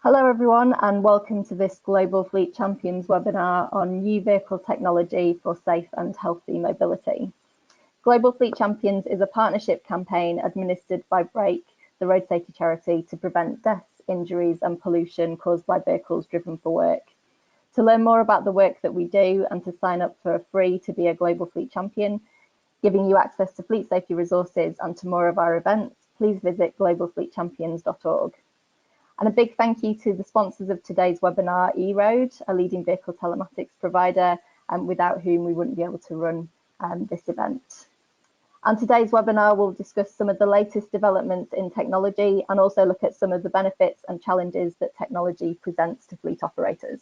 Hello everyone and welcome to this Global Fleet Champions webinar on new vehicle technology for safe and healthy mobility. Global Fleet Champions is a partnership campaign administered by BRAKE, the road safety charity, to prevent deaths, injuries and pollution caused by vehicles driven for work. To learn more about the work that we do and to sign up for free to be a Global Fleet Champion, giving you access to fleet safety resources and to more of our events, please visit globalfleetchampions.org. And a big thank you to the sponsors of today's webinar, eRoad, a leading vehicle telematics provider, without whom we wouldn't be able to run this event. On today's webinar, we'll discuss some of the latest developments in technology and also look at some of the benefits and challenges that technology presents to fleet operators.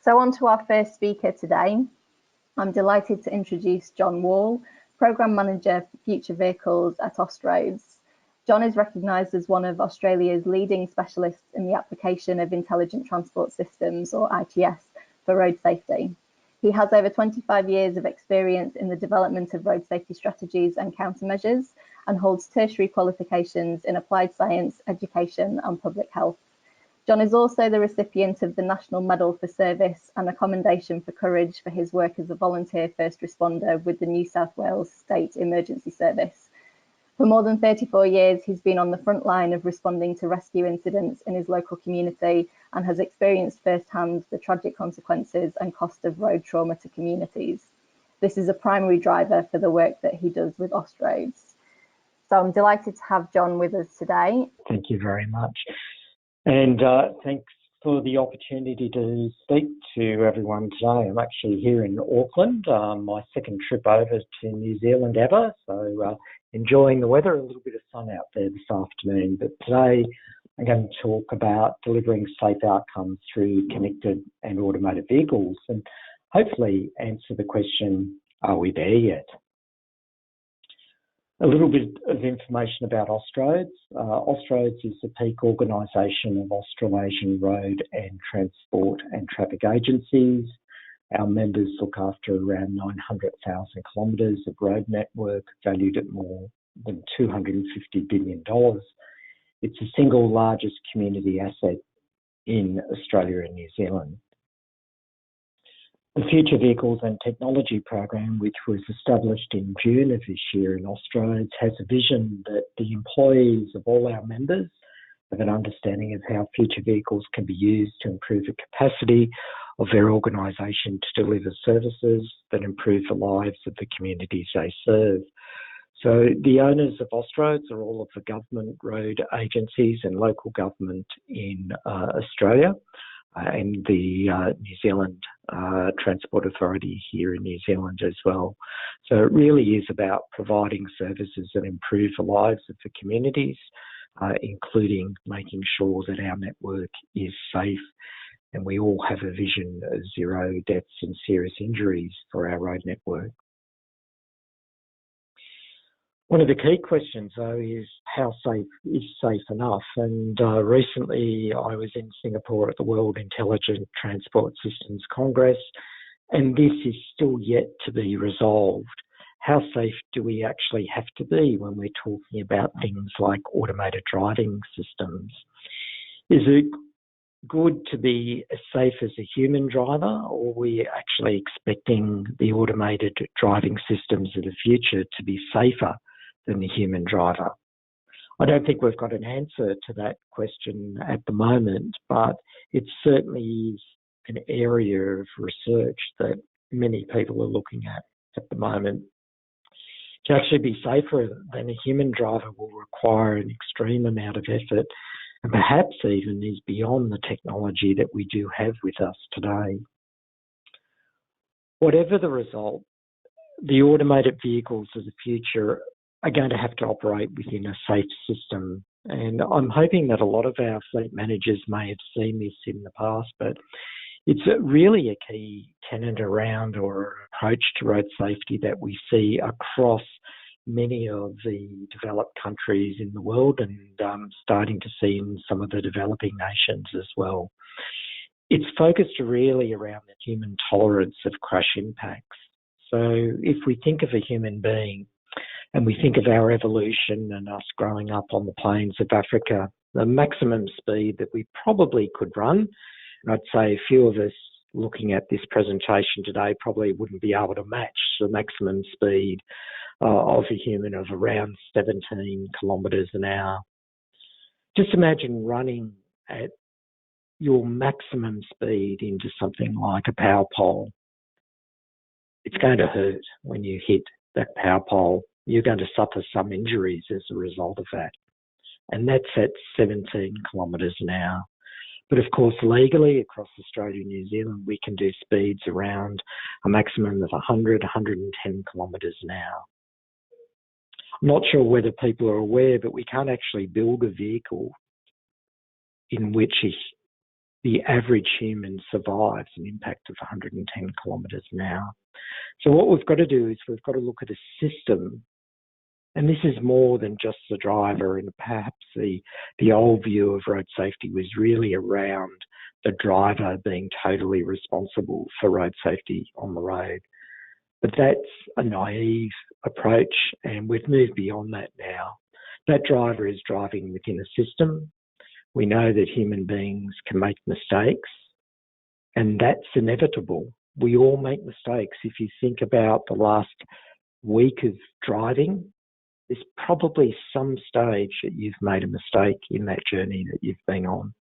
So on to our first speaker today. I'm delighted to introduce John Wall, Programme Manager for Future Vehicles at AUSTROS. John is recognised as one of Australia's leading specialists in the application of intelligent transport systems, or ITS, for road safety. He has over 25 years of experience in the development of road safety strategies and countermeasures and holds tertiary qualifications in applied science, education and public health. John is also the recipient of the National Medal for Service and a Commendation for Courage for his work as a volunteer first responder with the New South Wales State Emergency Service. For more than 34 years, he's been on the front line of responding to rescue incidents in his local community and has experienced firsthand the tragic consequences and cost of road trauma to communities. This is a primary driver for the work that he does with AUSTROS. So I'm delighted to have John with us today. Thank you very much. And thanks for the opportunity to speak to everyone today. I'm actually here in Auckland, my second trip over to New Zealand ever, so enjoying the weather, a little bit of sun out there this afternoon. But today I'm going to talk about delivering safe outcomes through connected and automated vehicles and hopefully answer the question, are we there yet? A little bit of information about AUSTROS. AUSTROS is the peak organisation of Australasian road and transport and traffic agencies. Our members look after around 900,000 kilometres of road network valued at more than $250 billion. It's the single largest community asset in Australia and New Zealand. The Future Vehicles and Technology program, which was established in June of this year in AUSTROS, has a vision that the employees of all our members have an understanding of how future vehicles can be used to improve the capacity of their organisation to deliver services that improve the lives of the communities they serve. So the owners of AUSTROS are all of the government road agencies and local government in Australia, and the New Zealand Transport Authority here in New Zealand as well. So it really is about providing services that improve the lives of the communities, including making sure that our network is safe and we all have a vision of zero deaths and serious injuries for our road network. One of the key questions, though, is how safe is safe enough? And recently I was in Singapore at the World Intelligent Transport Systems Congress, and this is still yet to be resolved. How safe do we actually have to be when we're talking about things like automated driving systems? Is it good to be as safe as a human driver, or are we actually expecting the automated driving systems of the future to be safer than the human driver? I don't think we've got an answer to that question at the moment, but it certainly is an area of research that many people are looking at the moment. To actually be safer than a human driver will require an extreme amount of effort and perhaps even is beyond the technology that we do have with us today. Whatever the result, the automated vehicles of the future are going to have to operate within a safe system. And I'm hoping that a lot of our fleet managers may have seen this in the past, but it's really a key tenet around or approach to road safety that we see across many of the developed countries in the world and starting to see in some of the developing nations as well. It's focused really around the human tolerance of crash impacts. So if we think of a human being, and we think of our evolution and us growing up on the plains of Africa, the maximum speed that we probably could run, and I'd say a few of us looking at this presentation today probably wouldn't be able to match the maximum speed of a human of around 17 kilometres an hour. Just imagine running at your maximum speed into something like a power pole. It's going to hurt when you hit that power pole. You're going to suffer some injuries as a result of that. And that's at 17 kilometres an hour. But of course, legally across Australia and New Zealand, we can do speeds around a maximum of 100, 110 kilometres an hour. I'm not sure whether people are aware, but we can't actually build a vehicle in which the average human survives an impact of 110 kilometres an hour. So what we've got to do is we've got to look at a system, and this is more than just the driver, and perhaps the old view of road safety was really around the driver being totally responsible for road safety on the road. But that's a naive approach, and we've moved beyond that now. That driver is driving within a system. We know that human beings can make mistakes, and that's inevitable. We all make mistakes. If you think about the last week of driving, there's probably some stage that you've made a mistake in that journey that you've been on.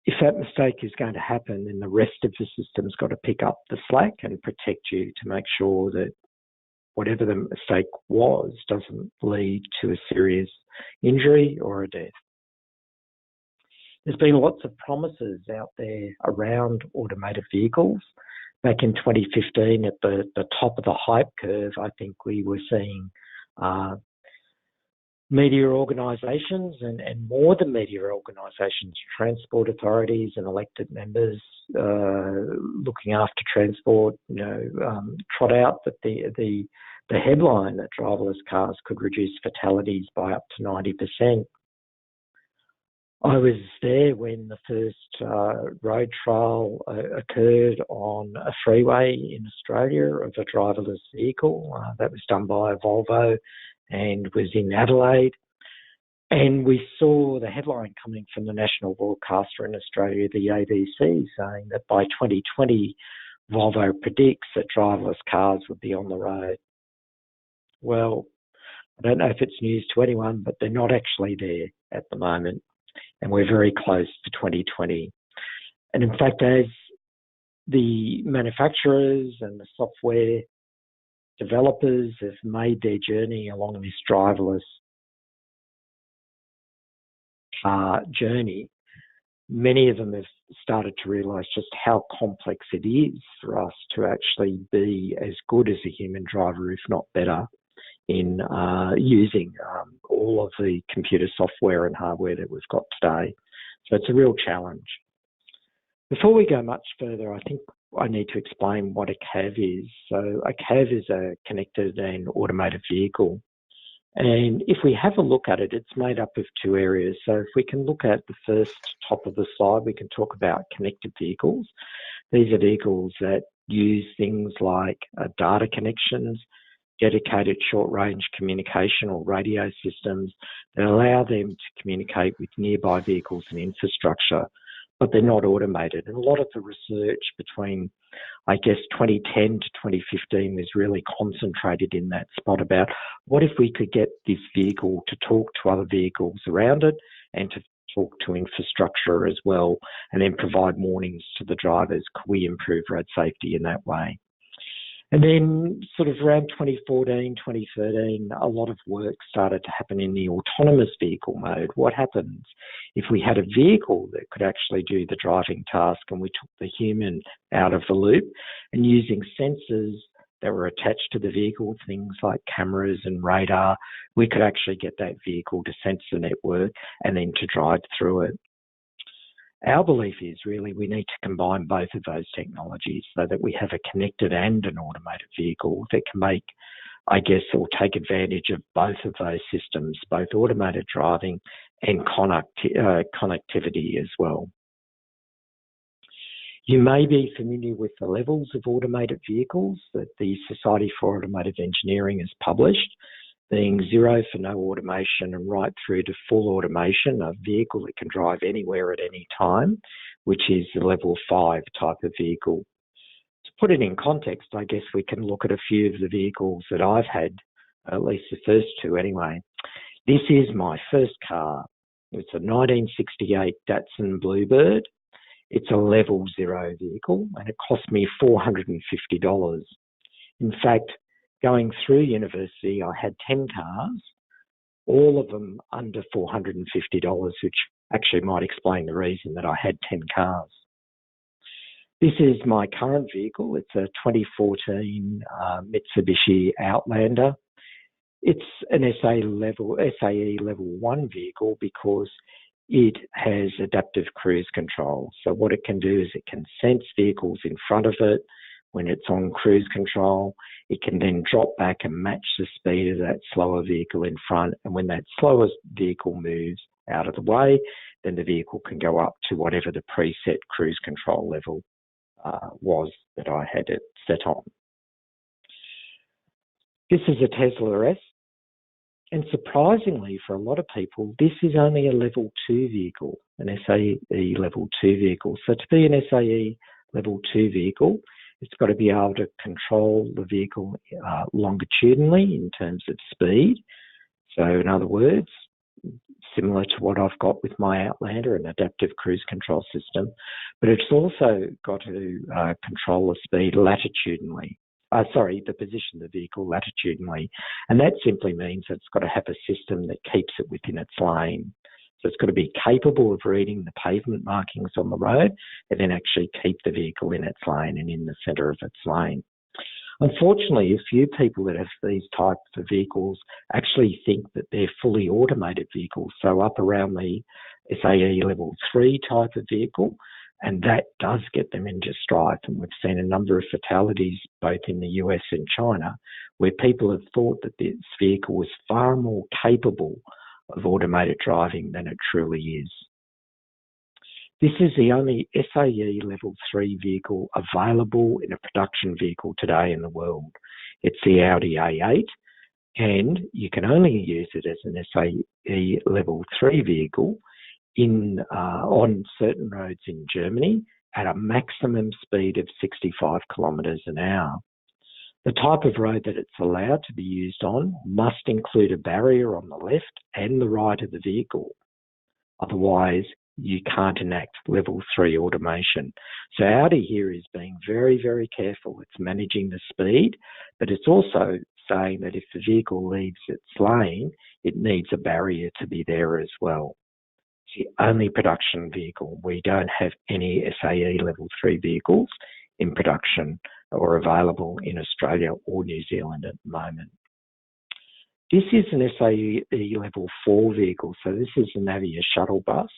If that mistake is going to happen, then the rest of the system's got to pick up the slack and protect you to make sure that whatever the mistake was doesn't lead to a serious injury or a death. There's been lots of promises out there around automated vehicles. Back in 2015, at the top of the hype curve, I think we were seeing media organisations and more than media organisations, transport authorities and elected members looking after transport, trot out that the headline that driverless cars could reduce fatalities by up to 90%. I was there when the first road trial occurred on a freeway in Australia of a driverless vehicle. That was done by Volvo and was in Adelaide. And we saw the headline coming from the national broadcaster in Australia, the ABC, saying that by 2020, Volvo predicts that driverless cars would be on the road. Well, I don't know if it's news to anyone, but they're not actually there at the moment. And we're very close to 2020. And in fact, as the manufacturers and the software developers have made their journey along this driverless car journey, many of them have started to realise just how complex it is for us to actually be as good as a human driver, if not better, in using all of the computer software and hardware that we've got today. So it's a real challenge. Before we go much further, I think I need to explain what a CAV is. So a CAV is a connected and automated vehicle. And if we have a look at it, it's made up of two areas. So if we can look at the first top of the slide, we can talk about connected vehicles. These are vehicles that use things like data connections, dedicated short-range communication or radio systems that allow them to communicate with nearby vehicles and infrastructure, but they're not automated. And a lot of the research between, 2010 to 2015 was really concentrated in that spot about what if we could get this vehicle to talk to other vehicles around it and to talk to infrastructure as well, and then provide warnings to the drivers. Could we improve road safety in that way? And then sort of around 2014, 2013, a lot of work started to happen in the autonomous vehicle mode. What happens if we had a vehicle that could actually do the driving task and we took the human out of the loop, and using sensors that were attached to the vehicle, things like cameras and radar, we could actually get that vehicle to sense the network and then to drive through it. Our belief is really we need to combine both of those technologies so that we have a connected and an automated vehicle that can make, or take advantage of both of those systems, both automated driving and connectivity as well. You may be familiar with the levels of automated vehicles that the Society for Automotive Engineering has published, being 0 for no automation and right through to full automation, a vehicle that can drive anywhere at any time, which is the level 5 type of vehicle. To put it in context, I guess we can look at a few of the vehicles that I've had, at least the first two anyway. This is my first car. It's a 1968 Datsun Bluebird. It's a level 0 vehicle and it cost me $450. In fact, going through university, I had 10 cars, all of them under $450, which actually might explain the reason that I had 10 cars. This is my current vehicle. It's a 2014 Mitsubishi Outlander. It's an SAE Level 1 vehicle because it has adaptive cruise control. So what it can do is it can sense vehicles in front of it. When it's on cruise control, it can then drop back and match the speed of that slower vehicle in front. And when that slower vehicle moves out of the way, then the vehicle can go up to whatever the preset cruise control level was that I had it set on. This is a Tesla S. And surprisingly, for a lot of people, this is only a level 2 vehicle, an SAE Level 2 vehicle. So to be an SAE Level 2 vehicle, it's got to be able to control the vehicle longitudinally in terms of speed. So in other words, similar to what I've got with my Outlander, an adaptive cruise control system, but it's also got to control the speed latitudinally. The position of the vehicle latitudinally. And that simply means that it's got to have a system that keeps it within its lane. So it's got to be capable of reading the pavement markings on the road and then actually keep the vehicle in its lane and in the centre of its lane. Unfortunately, a few people that have these types of vehicles actually think that they're fully automated vehicles, so up around the SAE Level 3 type of vehicle, and that does get them into strife. And we've seen a number of fatalities both in the US and China where people have thought that this vehicle was far more capable of automated driving than it truly is. This is the only SAE Level 3 vehicle available in a production vehicle today in the world. It's the Audi A8, and you can only use it as an SAE Level 3 vehicle on certain roads in Germany at a maximum speed of 65 kilometres an hour. The type of road that it's allowed to be used on must include a barrier on the left and the right of the vehicle. Otherwise, you can't enact Level 3 automation. So Audi here is being very, very careful. It's managing the speed, but it's also saying that if the vehicle leaves its lane, it needs a barrier to be there as well. It's the only production vehicle. We don't have any SAE Level 3 vehicles in production or available in Australia or New Zealand at the moment. This is an SAE Level 4 vehicle, so this is the Navia shuttle bus.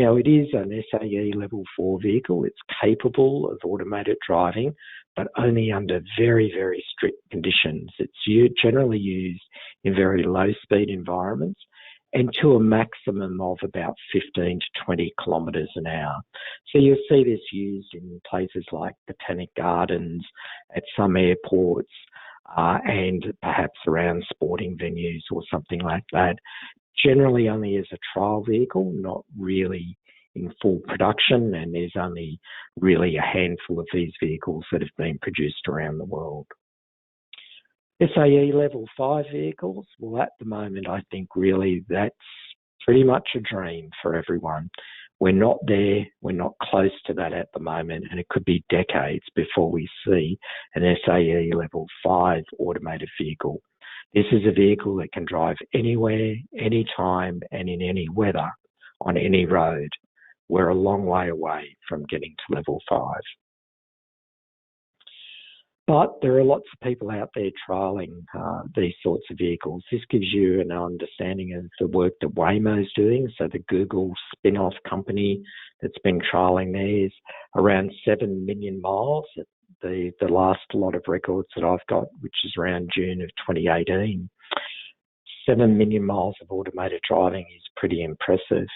Now, it is an SAE Level 4 vehicle. It's capable of automated driving, but only under very, very strict conditions. It's generally used in very low-speed environments and to a maximum of about 15 to 20 kilometres an hour. So you'll see this used in places like Botanic Gardens, at some airports, and perhaps around sporting venues or something like that. Generally only as a trial vehicle, not really in full production, and there's only really a handful of these vehicles that have been produced around the world. SAE Level 5 vehicles, well, at the moment, I think really that's pretty much a dream for everyone. We're not there, we're not close to that at the moment, and it could be decades before we see an SAE Level 5 automated vehicle. This is a vehicle that can drive anywhere, anytime, and in any weather, on any road. We're a long way away from getting to Level 5. But there are lots of people out there trialling these sorts of vehicles. This gives you an understanding of the work that Waymo's doing. So the Google spin-off company that's been trialling theirs, around 7 million miles. The last lot of records that I've got, which is around June of 2018. 7 million miles of automated driving is pretty impressive.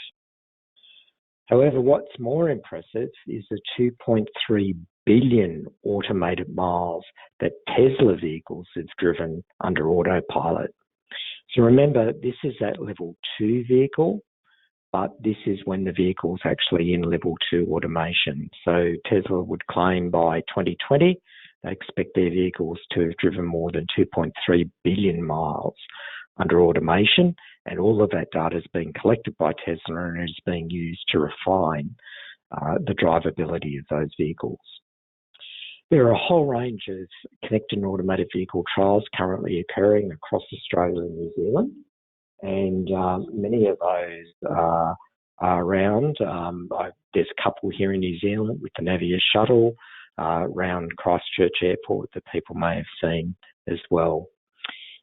However, what's more impressive is the 2.3 billion automated miles that Tesla vehicles have driven under Autopilot. So remember, this is that level 2 vehicle, but this is when the vehicle's actually in level 2 automation. So Tesla would claim by 2020, they expect their vehicles to have driven more than 2.3 billion miles under automation, and all of that data is being collected by Tesla and is being used to refine the drivability of those vehicles. There are a whole range of connected and automated vehicle trials currently occurring across Australia and New Zealand, and many of those are around. There's a couple here in New Zealand with the Navia shuttle around Christchurch Airport that people may have seen as well.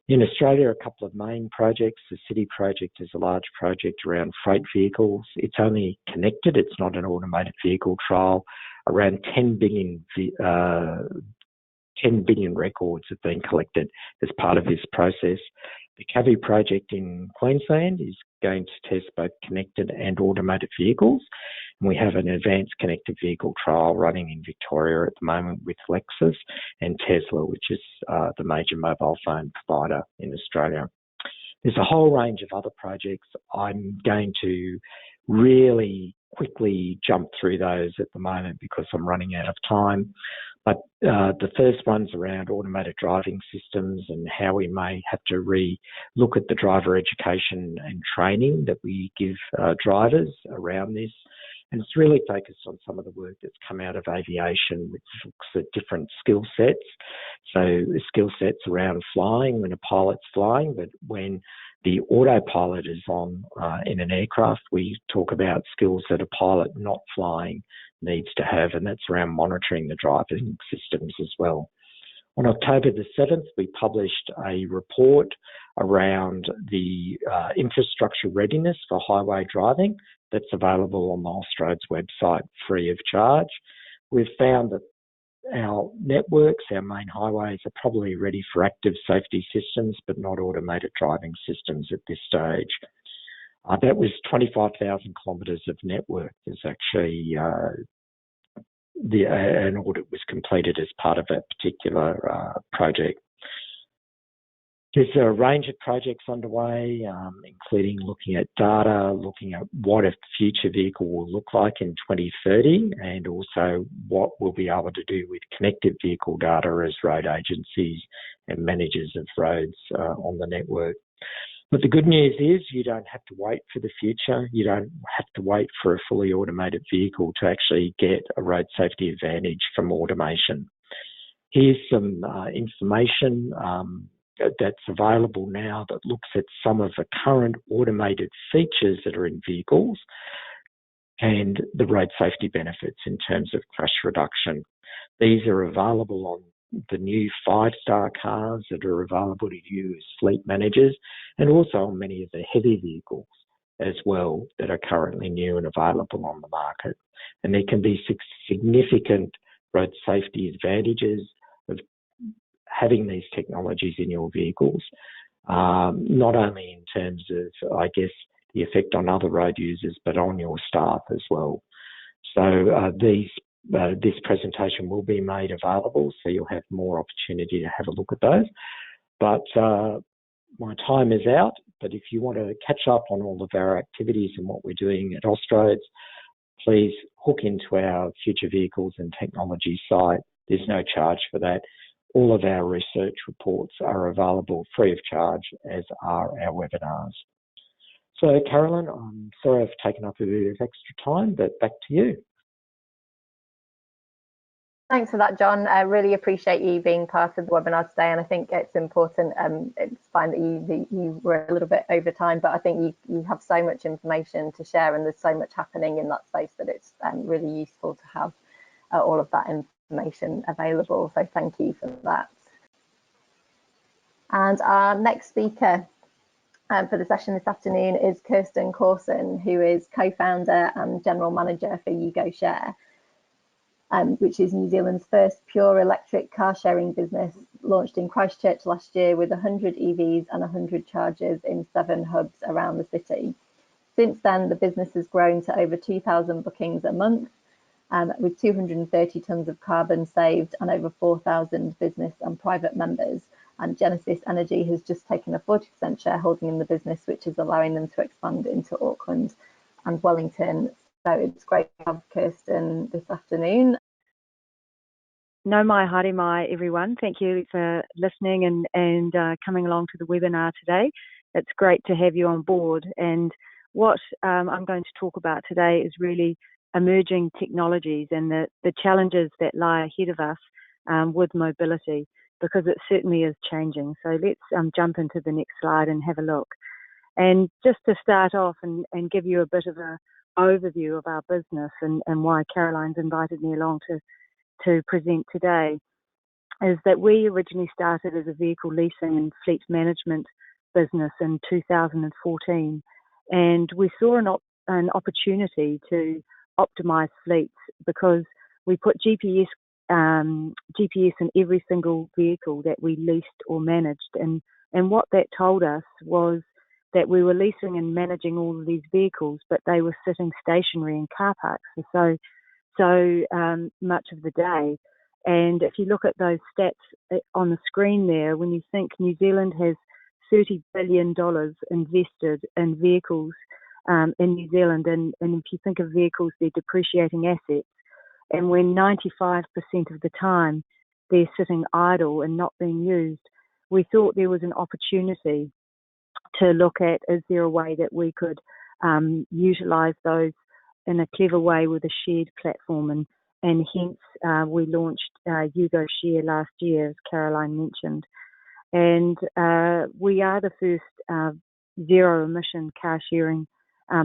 In Australia, a couple of main projects. The City project is a large project around freight vehicles. It's only connected, it's not an automated vehicle trial. Around 10 billion records have been collected as part of this process. The Cavi project in Queensland is going to test both connected and automated vehicles. And we have an advanced connected vehicle trial running in Victoria at the moment with Lexus and Tesla, which is the major mobile phone provider in Australia. There's a whole range of other projects. I'm going to really quickly jump through those at the moment because I'm running out of time. But the first one's around automated driving systems and how we may have to re-look at the driver education and training that we give drivers around this. And it's really focused on some of the work that's come out of aviation, which looks at different skill sets. So the skill sets around flying, when a pilot's flying, but when the autopilot is on in an aircraft, we talk about skills that a pilot not flying needs to have, and that's around monitoring the driving systems as well. On October the 7th, we published a report around the infrastructure readiness for highway driving that's available on the AUSTROS website free of charge. We've found that our networks, our main highways, are probably ready for active safety systems, but not automated driving systems at this stage. That was 25,000 kilometres of network. There's actually an audit was completed as part of that particular project. There's a range of projects underway, including looking at data, looking at what a future vehicle will look like in 2030, and also what we'll be able to do with connected vehicle data as road agencies and managers of roads on the network. But the good news is you don't have to wait for the future. You don't have to wait for a fully automated vehicle to actually get a road safety advantage from automation. Here's some information that's available now that looks at some of the current automated features that are in vehicles and the road safety benefits in terms of crash reduction. These are available on the new 5-star cars that are available to you as fleet managers, and also on many of the heavy vehicles as well that are currently new and available on the market. And there can be significant road safety advantages of having these technologies in your vehicles, not only in terms of, I guess, the effect on other road users, but on your staff as well. So this presentation will be made available, so you'll have more opportunity to have a look at those. But my time is out, but if you want to catch up on all of our activities and what we're doing at AUSTROS, please hook into our Future Vehicles and Technology site. There's no charge for that. All of our research reports are available free of charge, as are our webinars. So, Carolyn, I'm sorry I've taken up a bit of extra time, but back to you. Thanks for that, John. I really appreciate you being part of the webinar today, and I think it's important. It's fine that you were a little bit over time, but I think you have so much information to share, and there's so much happening in that space that it's really useful to have all of that information available. So thank you for that. And our next speaker for the session this afternoon is Kirsten Corson, who is co-founder and general manager for Hugo Sheer, which is New Zealand's first pure electric car sharing business, launched in Christchurch last year with 100 EVs and 100 chargers in 7 hubs around the city. Since then, the business has grown to over 2,000 bookings a month, with 230 tonnes of carbon saved and over 4,000 business and private members. And Genesis Energy has just taken a 40% shareholding in the business, which is allowing them to expand into Auckland and Wellington. So it's great to have Kirsten this afternoon. No mai, haere mai, everyone. Thank you for listening and coming along to the webinar today. It's great to have you on board. And what I'm going to talk about today is really emerging technologies and the challenges that lie ahead of us with mobility, because it certainly is changing. So let's jump into the next slide and have a look. And just to start off and give you a bit of an overview of our business and why Caroline's invited me along to present today, is that we originally started as a vehicle leasing and fleet management business in 2014, and we saw an opportunity to optimize fleets because we put GPS in every single vehicle that we leased or managed, and what that told us was that we were leasing and managing all of these vehicles, but they were sitting stationary in car parks for so much of the day. And if you look at those stats on the screen there, when you think New Zealand has $30 billion invested in vehicles in New Zealand, and if you think of vehicles, they're depreciating assets, and when 95% of the time they're sitting idle and not being used, we thought there was an opportunity to look at, is there a way that we could utilise those in a clever way with a shared platform, and hence we launched Hugo Sheer last year, as Caroline mentioned. And we are the first zero emission car sharing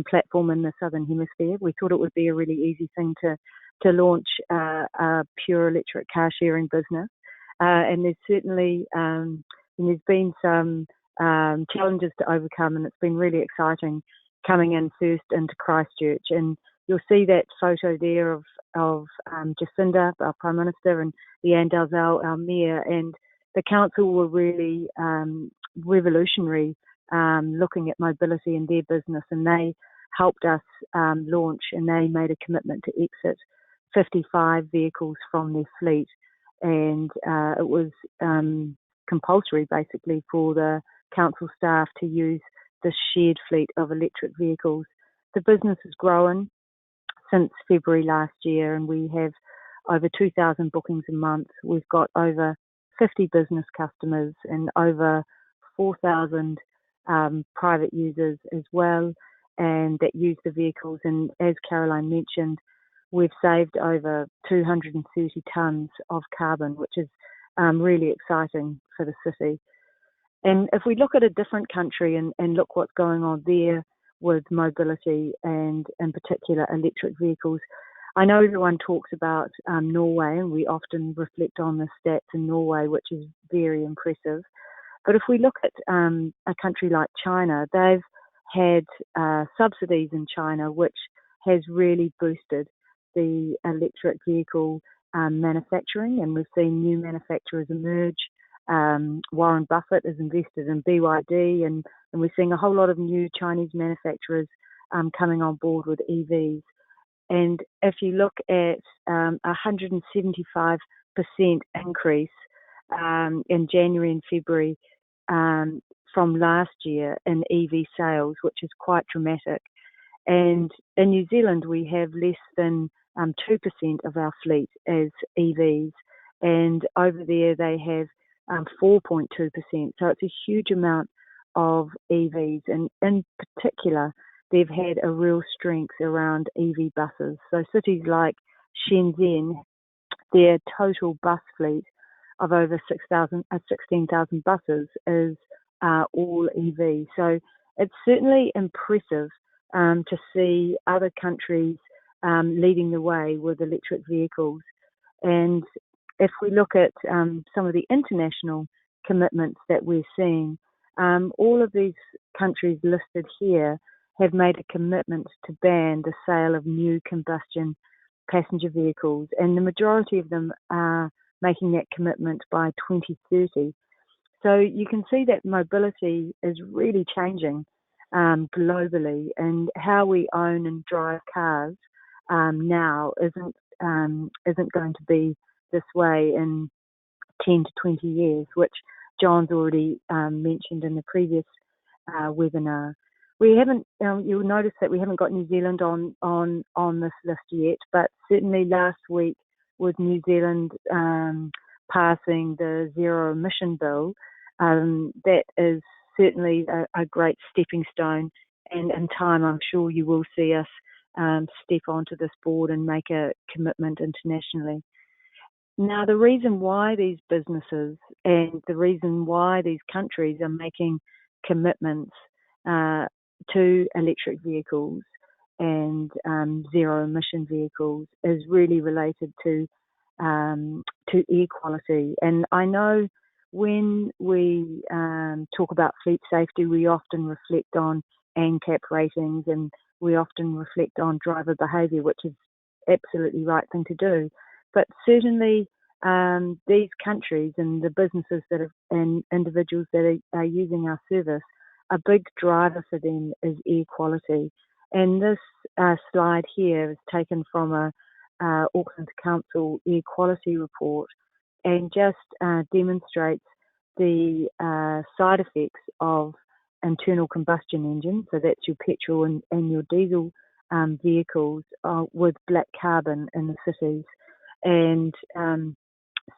platform in the Southern Hemisphere. We thought it would be a really easy thing to launch a pure electric car sharing business. And there's certainly, there's been some challenges to overcome, and it's been really exciting coming in first into Christchurch. And you'll see that photo there of Jacinda, our Prime Minister, and Leanne Dalzell, our Mayor, and the council were really revolutionary looking at mobility in their business, and they helped us launch, and they made a commitment to exit 55 vehicles from their fleet, and it was compulsory basically for the council staff to use this shared fleet of electric vehicles. The business has grown since February last year, and we have over 2,000 bookings a month. We've got over 50 business customers and over 4,000 private users as well, and that use the vehicles. And as Caroline mentioned, we've saved over 230 tonnes of carbon, which is really exciting for the city. And if we look at a different country and look what's going on there with mobility and in particular electric vehicles, I know everyone talks about Norway, and we often reflect on the stats in Norway, which is very impressive. But if we look at a country like China, they've had subsidies in China, which has really boosted the electric vehicle manufacturing, and we've seen new manufacturers emerge. Warren Buffett has invested in BYD, and we're seeing a whole lot of new Chinese manufacturers coming on board with EVs. And if you look at 175% increase in January and February from last year in EV sales, which is quite dramatic. And in New Zealand, we have less than 2% of our fleet as EVs, and over there they have 4.2%. So it's a huge amount of EVs, and in particular, they've had a real strength around EV buses. So cities like Shenzhen, their total bus fleet of over 16,000 buses is all EV. So it's certainly impressive to see other countries leading the way with electric vehicles. And if we look at some of the international commitments that we're seeing, all of these countries listed here have made a commitment to ban the sale of new combustion passenger vehicles, and the majority of them are making that commitment by 2030. So you can see that mobility is really changing, globally, and how we own and drive cars now isn't going to be this way in 10 to 20 years, which John's already mentioned in the previous webinar. We haven't. You'll notice that we haven't got New Zealand on this list yet, but certainly last week with New Zealand passing the zero emission bill, that is certainly a great stepping stone. And in time, I'm sure you will see us step onto this board and make a commitment internationally. Now, the reason why these businesses and the reason why these countries are making commitments to electric vehicles and zero emission vehicles is really related to air quality. And I know when we talk about fleet safety, we often reflect on ANCAP ratings and we often reflect on driver behaviour, which is absolutely right thing to do. But certainly these countries and the businesses that are, and individuals that are using our service, a big driver for them is air quality. And this slide here is taken from a Auckland Council air quality report and just demonstrates the side effects of internal combustion engines, so that's your petrol and your diesel vehicles with black carbon in the cities. And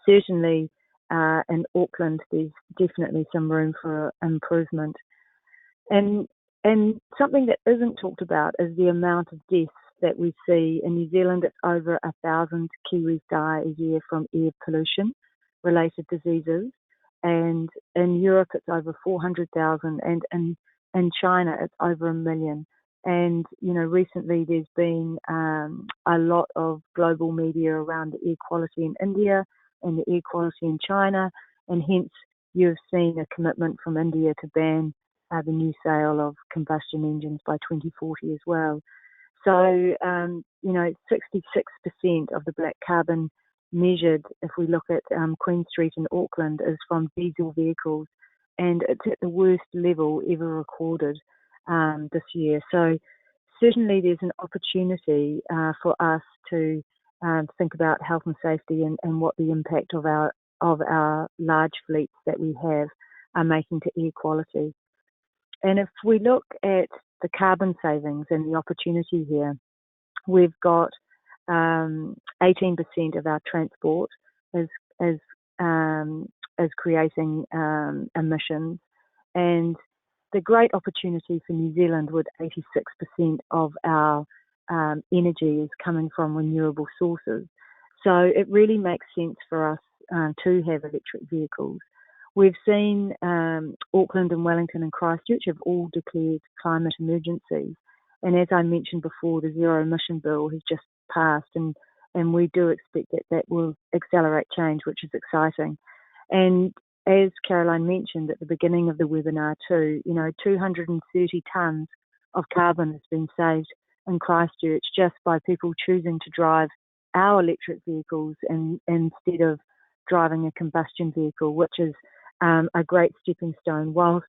certainly in Auckland, there's definitely some room for improvement. And something that isn't talked about is the amount of deaths that we see. In New Zealand, it's over 1,000 Kiwis die a year from air pollution related diseases. And in Europe, it's over 400,000. And in China, it's over 1 million. And, you know, recently there's been a lot of global media around the air quality in India and the air quality in China. And hence, you've seen a commitment from India to ban the new sale of combustion engines by 2040 as well. So, you know, 66% of the black carbon measured, if we look at Queen Street in Auckland, is from diesel vehicles, and it's at the worst level ever recorded this year. So certainly there's an opportunity for us to think about health and safety and what the impact of our large fleets that we have are making to air quality. And if we look at the carbon savings and the opportunity here, we've got 18% of our transport is creating emissions, and the great opportunity for New Zealand with 86% of our energy is coming from renewable sources. So it really makes sense for us to have electric vehicles. We've seen Auckland and Wellington and Christchurch have all declared climate emergencies. And as I mentioned before, the zero emission bill has just passed, and we do expect that will accelerate change, which is exciting. And as Caroline mentioned at the beginning of the webinar too, you know, 230 tonnes of carbon has been saved in Christchurch just by people choosing to drive our electric vehicles instead of driving a combustion vehicle, which is a great stepping stone. Whilst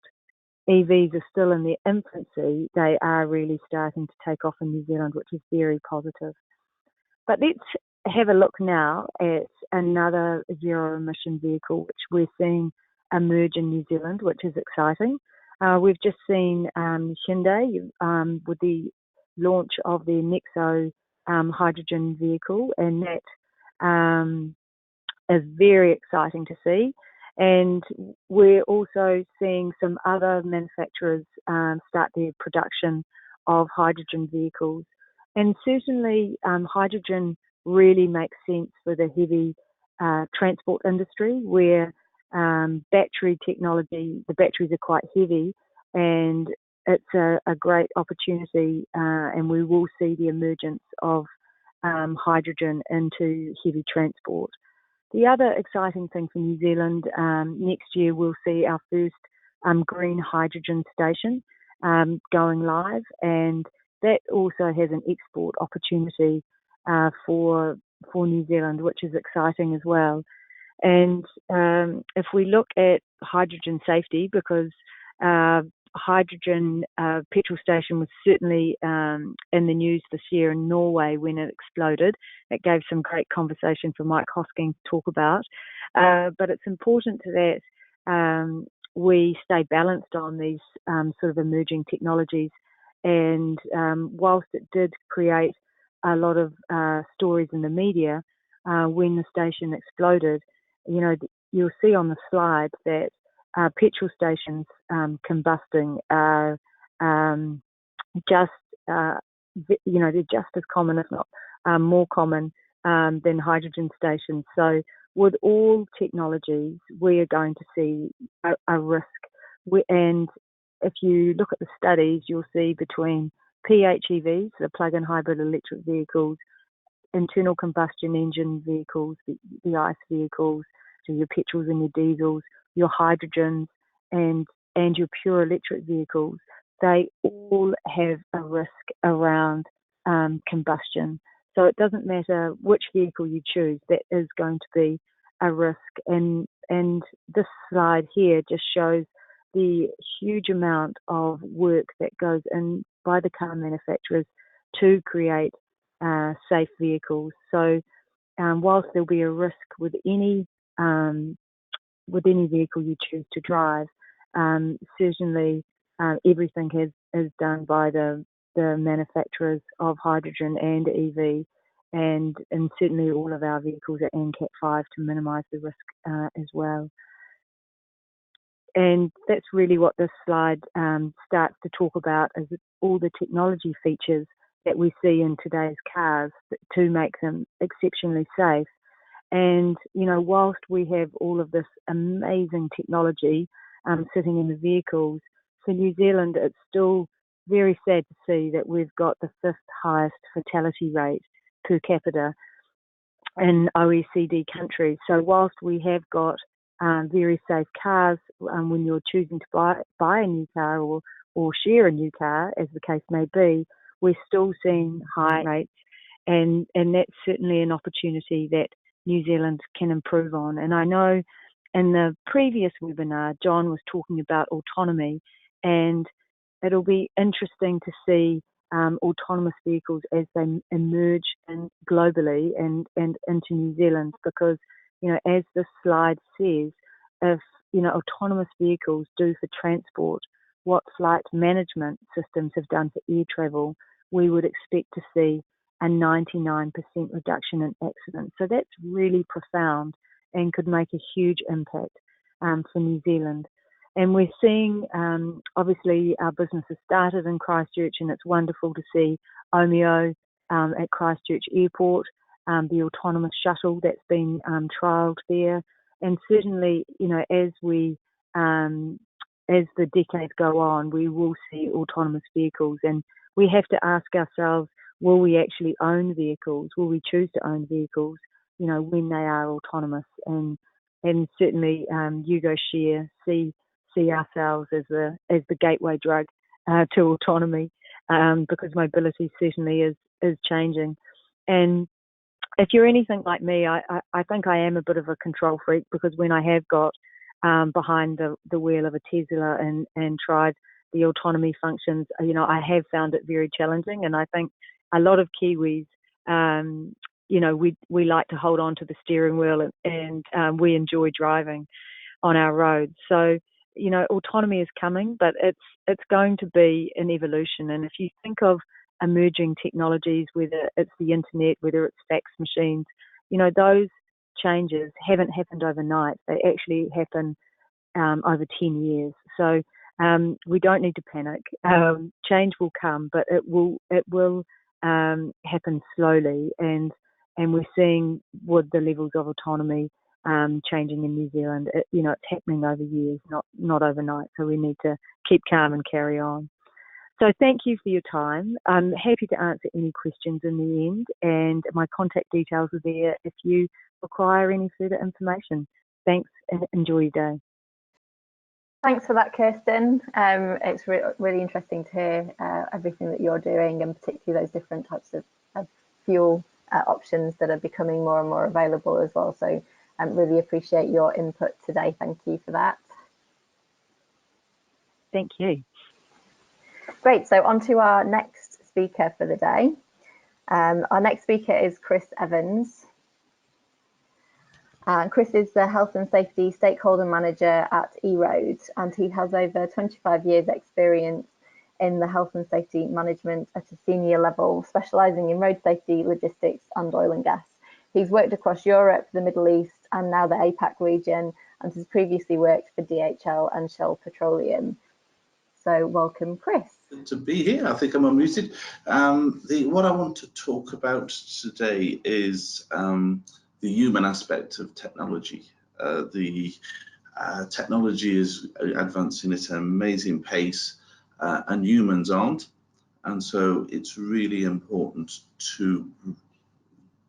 EVs are still in their infancy, they are really starting to take off in New Zealand, which is very positive. But let's have a look now at another zero emission vehicle, which we're seeing emerge in New Zealand, which is exciting. We've just seen Hyundai with the launch of their Nexo hydrogen vehicle, and that is very exciting to see. And we're also seeing some other manufacturers start their production of hydrogen vehicles. And certainly hydrogen really makes sense for the heavy transport industry, where battery technology, the batteries are quite heavy, and it's a great opportunity, and we will see the emergence of hydrogen into heavy transport. The other exciting thing for New Zealand, next year we'll see our first green hydrogen station going live, and that also has an export opportunity for New Zealand, which is exciting as well. And if we look at hydrogen safety, because hydrogen petrol station was certainly in the news this year in Norway when it exploded. It gave some great conversation for Mike Hosking to talk about. But it's important that we stay balanced on these sort of emerging technologies. And whilst it did create a lot of stories in the media when the station exploded, you'll see on the slide that petrol stations combusting are they're just as common, if not more common than hydrogen stations. So with all technologies, we are going to see a risk. And if you look at the studies, you'll see between PHEVs, the plug-in hybrid electric vehicles, internal combustion engine vehicles, the ICE vehicles, so your petrols and your diesels, your hydrogens, and your pure electric vehicles, they all have a risk around combustion. So it doesn't matter which vehicle you choose, that is going to be a risk. And this slide here just shows the huge amount of work that goes in by the car manufacturers to create safe vehicles. So whilst there'll be a risk with any vehicle you choose to drive, certainly everything is done by the manufacturers of hydrogen and EV, and certainly all of our vehicles are NCAP 5 to minimise the risk as well. And that's really what this slide starts to talk about, is all the technology features that we see in today's cars to make them exceptionally safe. And, whilst we have all of this amazing technology sitting in the vehicles, for New Zealand, it's still very sad to see that we've got the 5th highest fatality rate per capita in OECD countries. So whilst we have got very safe cars, when you're choosing to buy a new car or share a new car, as the case may be, we're still seeing high rates, and that's certainly an opportunity that New Zealand can improve on. And I know in the previous webinar, John was talking about autonomy, and it'll be interesting to see autonomous vehicles as they emerge globally and into New Zealand, because, as this slide says, if, autonomous vehicles do for transport what flight management systems have done for air travel, we would expect to see a 99% reduction in accidents. So that's really profound and could make a huge impact for New Zealand. And we're seeing, obviously, our business has started in Christchurch, and it's wonderful to see Omeo at Christchurch Airport, the autonomous shuttle that's been trialled there. And certainly, as the decades go on, we will see autonomous vehicles, and we have to ask ourselves, will we actually own vehicles? Will we choose to own vehicles, when they are autonomous? And certainly, Hugo Sheer see ourselves as the gateway drug to autonomy, because mobility certainly is changing. And if you're anything like me, I think I am a bit of a control freak, because when I have got behind the wheel of a Tesla and tried the autonomy functions, I have found it very challenging. And I think a lot of Kiwis, we like to hold on to the steering wheel, and we enjoy driving on our roads. So, autonomy is coming, but it's going to be an evolution. And if you think of emerging technologies, whether it's the internet, whether it's fax machines, those changes haven't happened overnight. They actually happen over 10 years. So we don't need to panic. Change will come, but it will happen slowly. And we're seeing with the levels of autonomy changing in New Zealand. It's happening over years, not overnight. So we need to keep calm and carry on. So thank you for your time. I'm happy to answer any questions in the end, and my contact details are there if you require any further information. Thanks, and enjoy your day. Thanks for that, Kirsten. It's really interesting to hear everything that you're doing, and particularly those different types of fuel options that are becoming more and more available as well. So I really appreciate your input today. Thank you for that. Thank you. Great, so on to our next speaker for the day. Our next speaker is Chris Evans. Chris is the Health and Safety Stakeholder Manager at eRoad, and he has over 25 years experience in the health and safety management at a senior level, specialising in road safety, logistics and oil and gas. He's worked across Europe, the Middle East and now the APAC region, and has previously worked for DHL and Shell Petroleum. So welcome, Chris. Good to be here. I think I'm unmuted. What I want to talk about today is the human aspect of technology. Technology is advancing at an amazing pace, and humans aren't. And so it's really important to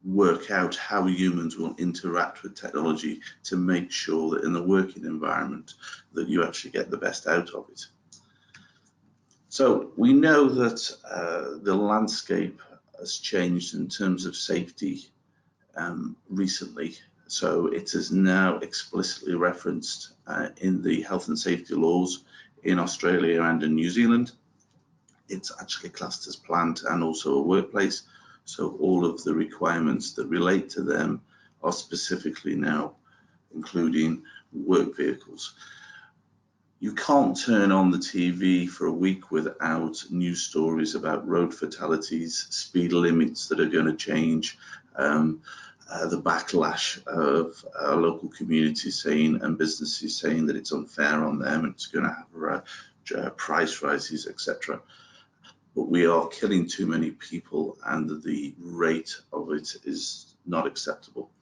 work out how humans will interact with technology to make sure that in the working environment that you actually get the best out of it. So we know that the landscape has changed in terms of safety recently. So it is now explicitly referenced in the health and safety laws in Australia and in New Zealand. It's actually classed as plant and also a workplace. So all of the requirements that relate to them are specifically now including work vehicles. You can't turn on the TV for a week without news stories about road fatalities, speed limits that are going to change, the backlash of local communities saying and businesses saying that it's unfair on them and it's going to have price rises, etc. But we are killing too many people and the rate of it is not acceptable.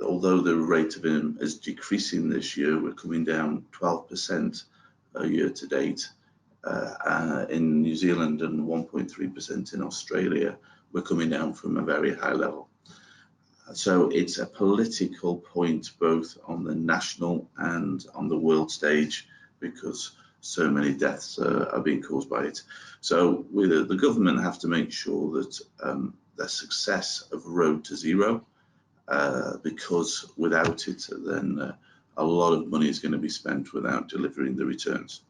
Although the rate of it is decreasing this year, we're coming down 12% year to date in New Zealand and 1.3% in Australia. We're coming down from a very high level. So it's a political point both on the national and on the world stage because so many deaths are being caused by it. So the government have to make sure that the success of Road to Zero, because without it, then a lot of money is going to be spent without delivering the returns.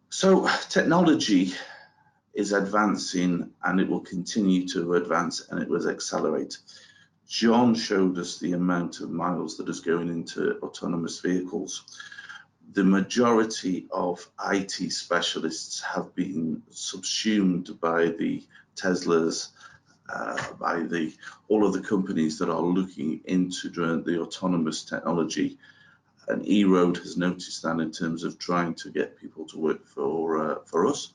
So technology is advancing and it will continue to advance and it will accelerate. John showed us the amount of miles that is going into autonomous vehicles. The majority of IT specialists have been subsumed by the Teslas, by all of the companies that are looking into the autonomous technology, and eRoad has noticed that in terms of trying to get people to work for us.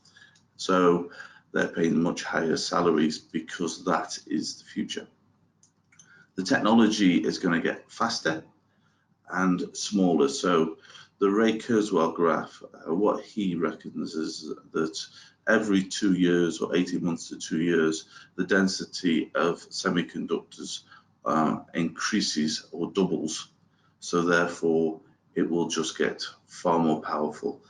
So they're paying much higher salaries because that is the future. The technology is going to get faster and smaller. So the Ray Kurzweil graph, what he reckons is that every 2 years or 18 months to 2 years, the density of semiconductors increases or doubles. So therefore, it will just get far more powerful.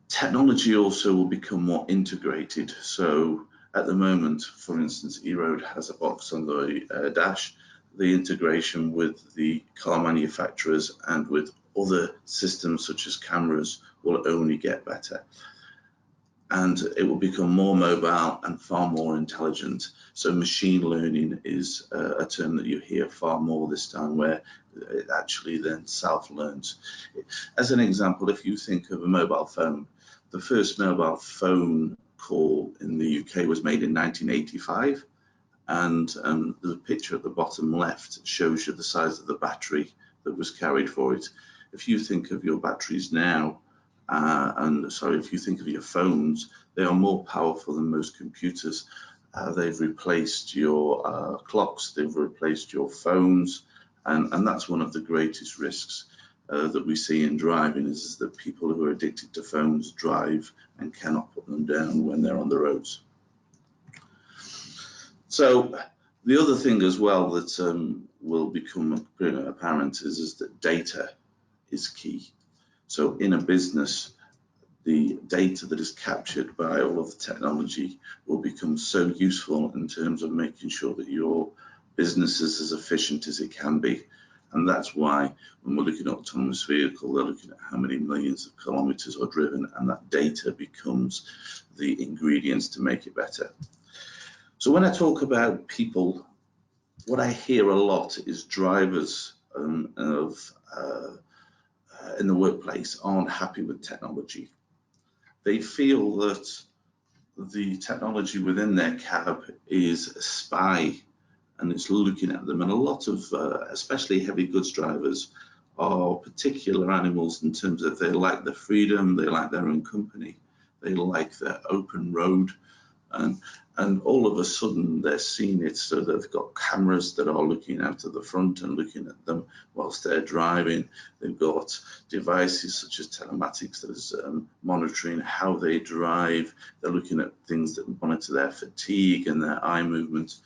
Technology also will become more integrated. So at the moment, for instance, eRoad has a box on the dash. The integration with the car manufacturers and with other systems such as cameras will only get better. And it will become more mobile and far more intelligent. So machine learning is a term that you hear far more this time, where it actually then self-learns. As an example, if you think of a mobile phone, the first mobile phone call in the UK was made in 1985. And the picture at the bottom left shows you the size of the battery that was carried for it. If you think of your batteries now, if you think of your phones, they are more powerful than most computers. They've replaced your clocks, they've replaced your phones, and that's one of the greatest risks that we see in driving is that people who are addicted to phones drive and cannot put them down when they're on the roads. So the other thing as well that will become apparent is that data is key. So in a business, the data that is captured by all of the technology will become so useful in terms of making sure that your business is as efficient as it can be. And that's why when we're looking at autonomous vehicle, they're looking at how many millions of kilometers are driven, and that data becomes the ingredients to make it better. So when I talk about people, what I hear a lot is drivers in the workplace aren't happy with technology. They feel that the technology within their cab is a spy and it's looking at them. And a lot of, especially heavy goods drivers, are particular animals in terms of they like their freedom, they like their own company, they like their open road. And all of a sudden they're seeing it, so they've got cameras that are looking out of the front and looking at them whilst they're driving. They've got devices such as telematics that is monitoring how they drive. They're looking at things that monitor their fatigue and their eye movement.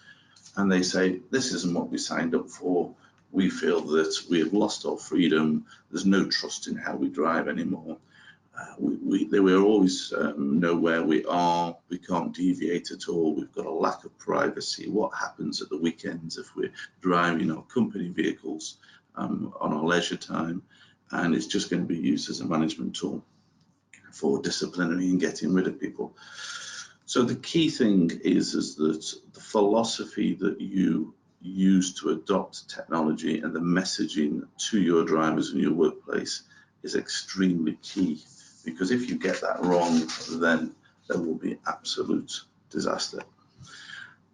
And they say, this isn't what we signed up for. We feel that we have lost our freedom. There's no trust in how we drive anymore. We always know where we are. We can't deviate at all. We've got a lack of privacy. What happens at the weekends if we're driving our company vehicles on our leisure time? And it's just going to be used as a management tool for disciplinary and getting rid of people. So the key thing is that the philosophy that you use to adopt technology and the messaging to your drivers in your workplace is extremely key. Because if you get that wrong, then there will be absolute disaster.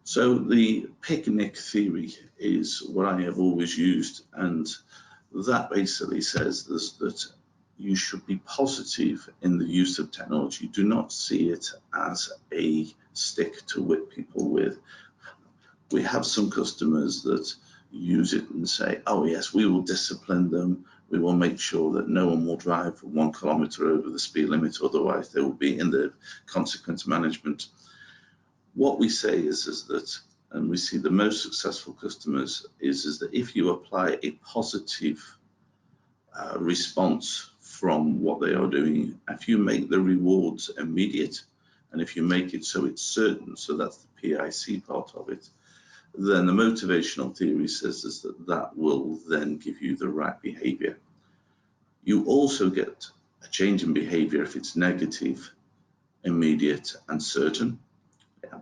So the picnic theory is what I have always used, and that basically says that you should be positive in the use of technology. Do not see it as a stick to whip people with. We have some customers that use it and say, oh yes, we will discipline them. We will make sure that no one will drive for 1 kilometer over the speed limit, otherwise they will be in the consequence management. What we say is that, and we see the most successful customers, is that if you apply a positive response from what they are doing, if you make the rewards immediate, and if you make it so it's certain, so that's the PIC part of it, then the motivational theory says that will then give you the right behavior. You also get a change in behavior if it's negative, immediate and certain,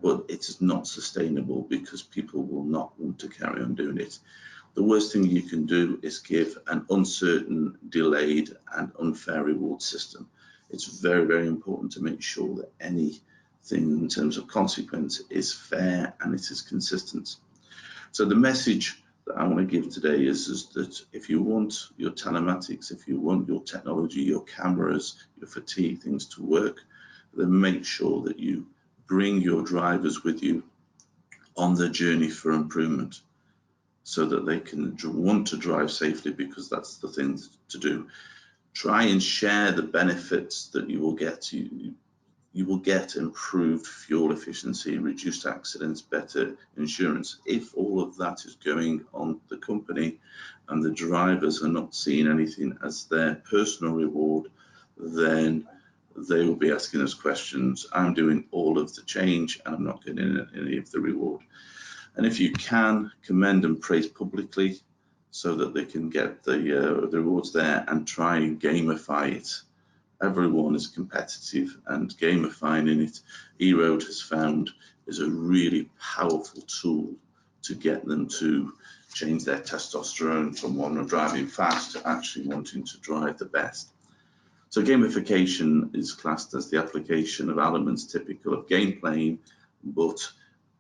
but it is not sustainable because people will not want to carry on doing it. The worst thing you can do is give an uncertain, delayed and unfair reward system. It's very, very important to make sure that anything in terms of consequence is fair and it is consistent. So the message that I want to give today is that if you want your telematics, if you want your technology, your cameras, your fatigue things to work, then make sure that you bring your drivers with you on the journey for improvement so that they can want to drive safely, because that's the thing to do. Try and share the benefits that you will get. You will get improved fuel efficiency, reduced accidents, better insurance. If all of that is going on the company and the drivers are not seeing anything as their personal reward, then they will be asking us questions. I'm doing all of the change and I'm not getting any of the reward. And if you can, commend and praise publicly so that they can get the rewards there, and try and gamify it. Everyone is competitive, and gamifying in it, eRoad has found, is a really powerful tool to get them to change their testosterone from one of driving fast to actually wanting to drive the best. So gamification is classed as the application of elements typical of game playing, but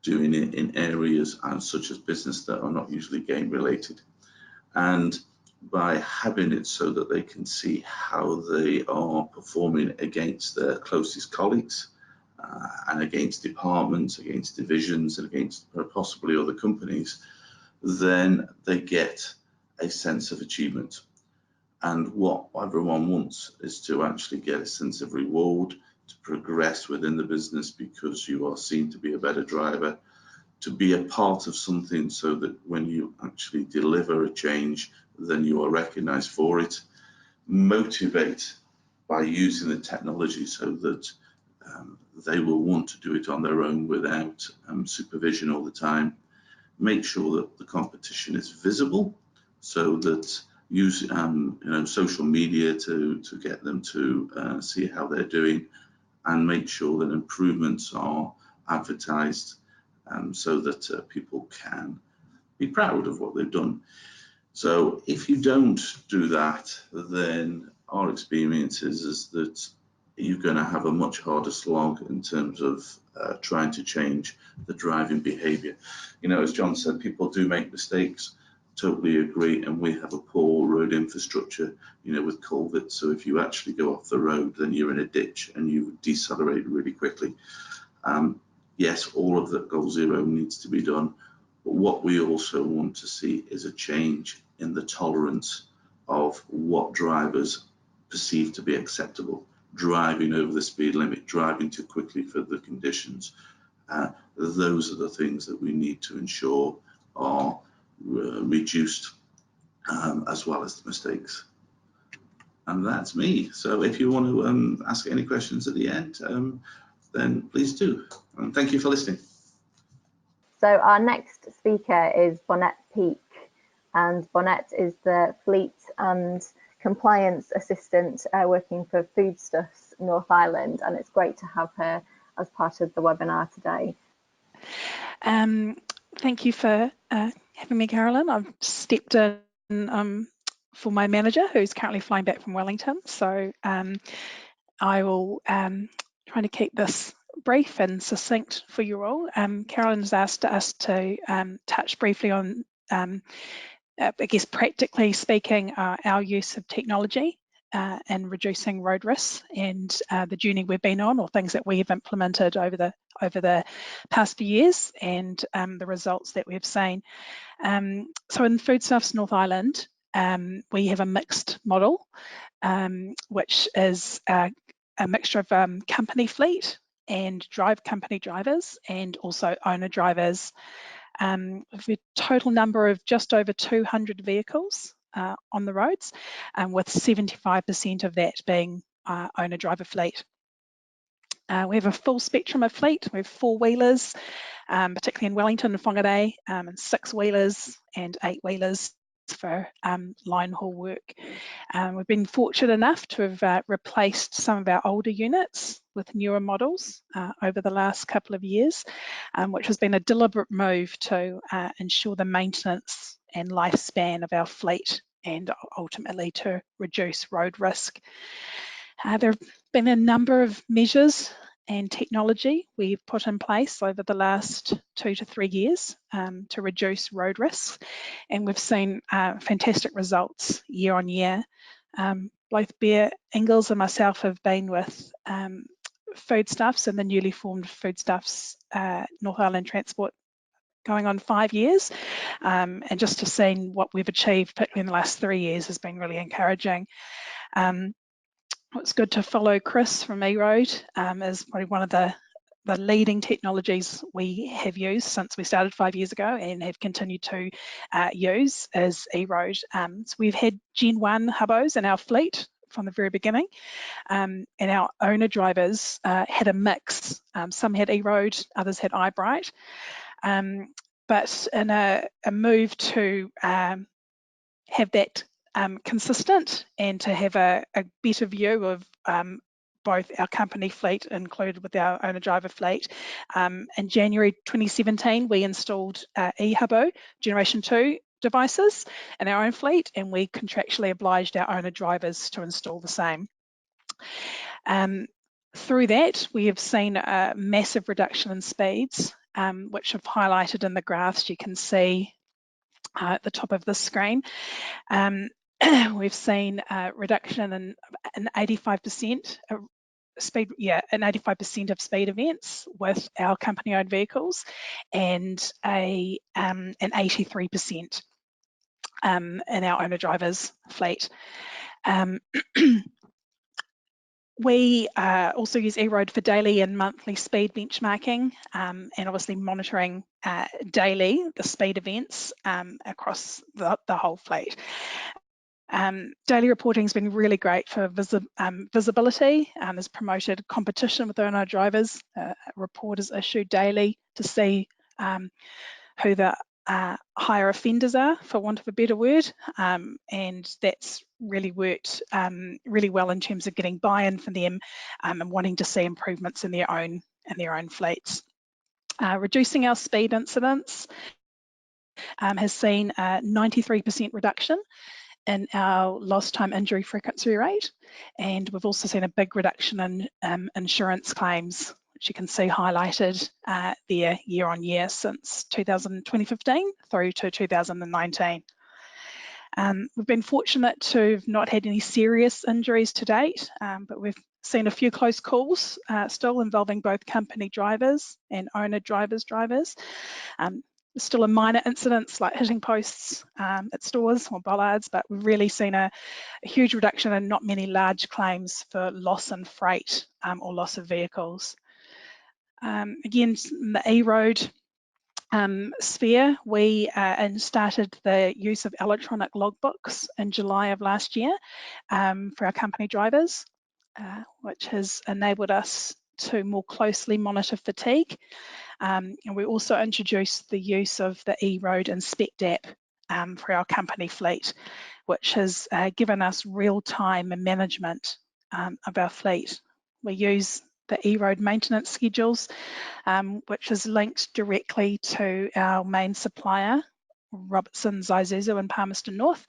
doing it in areas such as business that are not usually game related. And by having it so that they can see how they are performing against their closest colleagues and against departments, against divisions, and against possibly other companies, then they get a sense of achievement. And what everyone wants is to actually get a sense of reward, to progress within the business because you are seen to be a better driver, to be a part of something so that when you actually deliver a change, then you are recognized for it. Motivate by using the technology so that they will want to do it on their own without supervision all the time. Make sure that the competition is visible so that use social media to get them to see how they're doing, and make sure that improvements are advertised so that people can be proud of what they've done. So if you don't do that, then our experience is that you're going to have a much harder slog in terms of trying to change the driving behaviour. As John said, people do make mistakes. Totally agree, and we have a poor road infrastructure, with culverts. So if you actually go off the road, then you're in a ditch and you decelerate really quickly. Yes, all of that goal zero needs to be done, but what we also want to see is a change in the tolerance of what drivers perceive to be acceptable. Driving over the speed limit, driving too quickly for the conditions. Those are the things that we need to ensure are reduced, as well as the mistakes. And that's me. So if you want to ask any questions at the end, then please do. And thank you for listening. So our next speaker is Lynette Peek, and Lynette is the Fleet and Compliance Assistant working for Foodstuffs North Island, and it's great to have her as part of the webinar today. Thank you for having me, Carolyn. I've stepped in for my manager, who's currently flying back from Wellington. So I will try to keep this brief and succinct for you all. Carolyn's asked us to touch briefly on, I guess, practically speaking, our use of technology and reducing road risks, and the journey we've been on, or things that we have implemented over the past few years, and the results that we've seen. So in Foodstuffs North Island, we have a mixed model, which is a mixture of company fleet and company drivers, and also owner drivers. With a total number of just over 200 vehicles on the roads, with 75% of that being owner driver fleet. We have a full spectrum of fleet. We have 4-wheelers, particularly in Wellington and Whangarei, and 6-wheelers and 8-wheelers for line haul work. We've been fortunate enough to have replaced some of our older units with newer models over the last couple of years, which has been a deliberate move to ensure the maintenance and lifespan of our fleet, and ultimately to reduce road risk. There have been a number of measures and technology we've put in place over the last 2 to 3 years to reduce road risks, and we've seen fantastic results year on year. Both Bear Ingalls and myself have been with Foodstuffs and the newly formed Foodstuffs North Island Transport going on 5 years, and just to see what we've achieved, particularly in the last 3 years, has been really encouraging. It's good to follow Chris from eRoad as probably one of the leading technologies we have used since we started 5 years ago, and have continued to use as eRoad. So we've had Gen 1 hubbos in our fleet from the very beginning, and our owner drivers had a mix. Some had eRoad, others had iBright, but in a move to have that consistent, and to have a better view of both our company fleet included with our owner driver fleet. In January 2017, we installed eHubbo Generation 2 devices in our own fleet, and we contractually obliged our owner drivers to install the same. Through that, we have seen a massive reduction in speeds, which I've highlighted in the graphs you can see at the top of the screen. We've seen a reduction in 85% speed, an 85% of speed events with our company-owned vehicles, and an 83% in our owner drivers fleet. We also use eRoad for daily and monthly speed benchmarking, and obviously monitoring daily the speed events across the whole fleet. Daily reporting has been really great for visibility, has promoted competition with owner drivers. A report is issued daily to see who the higher offenders are, for want of a better word, and that's really worked really well in terms of getting buy-in from them and wanting to see improvements in their own fleets. Reducing our speed incidents has seen a 93% reduction in our lost time injury frequency rate, and we've also seen a big reduction in insurance claims, which you can see highlighted there year on year since 2015 through to 2019. We've been fortunate to have not had any serious injuries to date, but we've seen a few close calls still involving both company drivers and owner drivers. Still a minor incidents like hitting posts at stores or bollards, but we've really seen a huge reduction and not many large claims for loss in freight or loss of vehicles. Again, in the E-road sphere, we started the use of electronic logbooks in July of last year for our company drivers, which has enabled us to more closely monitor fatigue. And we also introduced the use of the E-road Inspect app for our company fleet, which has given us real-time management of our fleet. We use the E-road maintenance schedules, which is linked directly to our main supplier, Robertson's Isuzu in Palmerston North,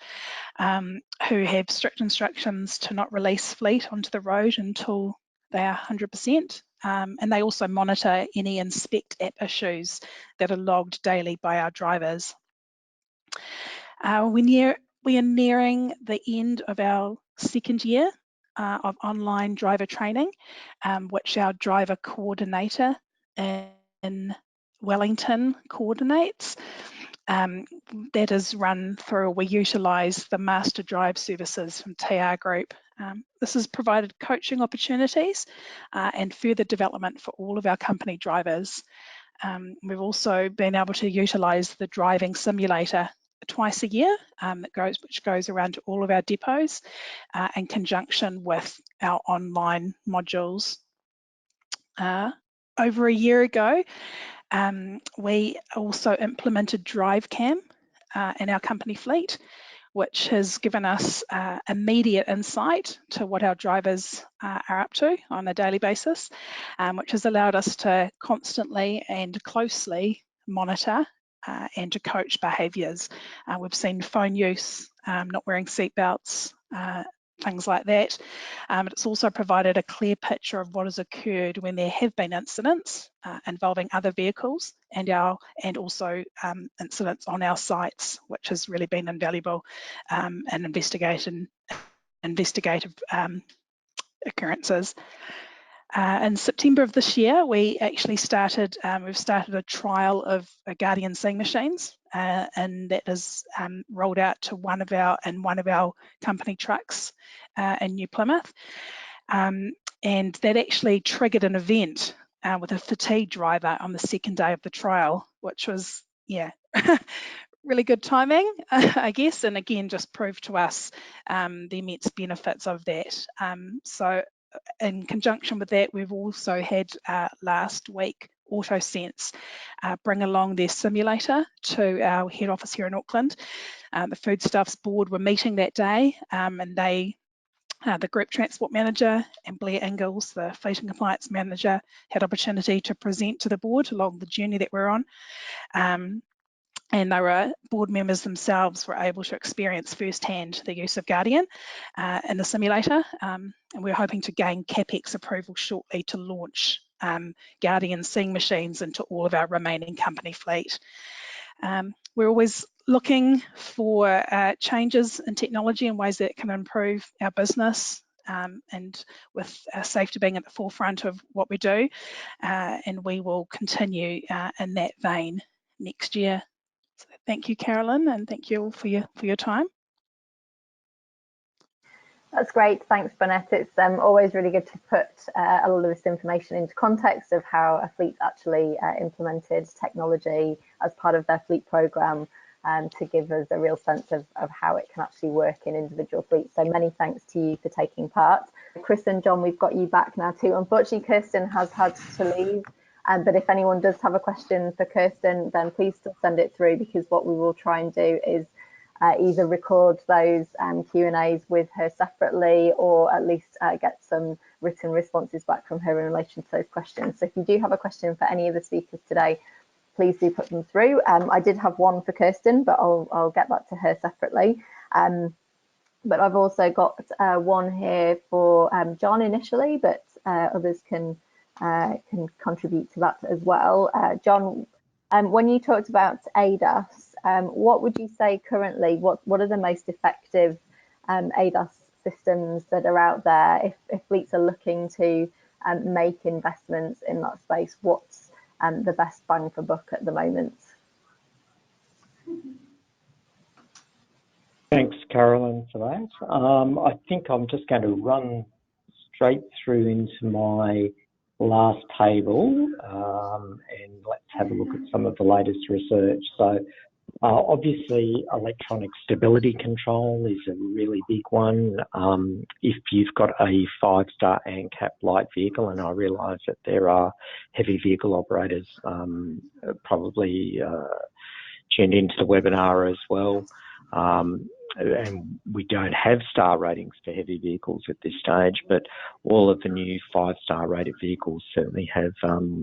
who have strict instructions to not release fleet onto the road until they are 100%. And they also monitor any Inspect app issues that are logged daily by our drivers. We are nearing the end of our second year of online driver training, which our driver coordinator in Wellington coordinates. That is run through, we utilise the Master Drive services from TR Group. This has provided coaching opportunities and further development for all of our company drivers. We've also been able to utilise the driving simulator twice a year, which goes around to all of our depots in conjunction with our online modules. Over a year ago, we also implemented DriveCam in our company fleet, which has given us immediate insight to what our drivers are up to on a daily basis, which has allowed us to constantly and closely monitor and to coach behaviours. We've seen phone use, not wearing seatbelts, things like that. But it's also provided a clear picture of what has occurred when there have been incidents involving other vehicles and also incidents on our sites, which has really been invaluable in investigative occurrences. In September of this year, we actually started a trial of Guardian seeing machines, and that is rolled out to one of our company trucks in New Plymouth, and that actually triggered an event with a fatigue driver on the second day of the trial, which was really good timing, I guess, and again just proved to us the immense benefits of that. So in conjunction with that, we've also had last week AutoSense bring along their simulator to our head office here in Auckland. The Foodstuffs board were meeting that day, and the group transport manager and Blair Ingalls, the fleet and compliance manager, had opportunity to present to the board along the journey that we're on. And board members themselves were able to experience firsthand the use of Guardian in the simulator, and we're hoping to gain CAPEX approval shortly to launch Guardian seeing machines into all of our remaining company fleet. We're always looking for changes in technology and ways that can improve our business, and with safety being at the forefront of what we do, and we will continue in that vein next year. So thank you, Carolyn, and thank you all for your time. That's great. Thanks, Lynette. It's always really good to put a lot of this information into context of how a fleet actually implemented technology as part of their fleet programme, to give us a real sense of how it can actually work in individual fleets. So many thanks to you for taking part. Chris and John, we've got you back now too. Unfortunately, Kirsten has had to leave. But if anyone does have a question for Kirsten, then please still send it through, because what we will try and do is either record those Q&As with her separately, or at least get some written responses back from her in relation to those questions. So if you do have a question for any of the speakers today, please do put them through. I did have one for Kirsten, but I'll get that to her separately. But I've also got one here for John initially, but others can contribute to that as well. John, when you talked about ADAS, what would you say currently, what are the most effective ADAS systems that are out there? If fleets are looking to make investments in that space, what's the best bang for buck at the moment? Thanks, Carolyn, for that. I think I'm just going to run straight through into my last table, and let's have a look at some of the latest research. So obviously electronic stability control is a really big one. If you've got a 5-star ANCAP light vehicle, and I realise that there are heavy vehicle operators probably tuned into the webinar as well, and we don't have star ratings for heavy vehicles at this stage, but all of the new 5-star rated vehicles certainly have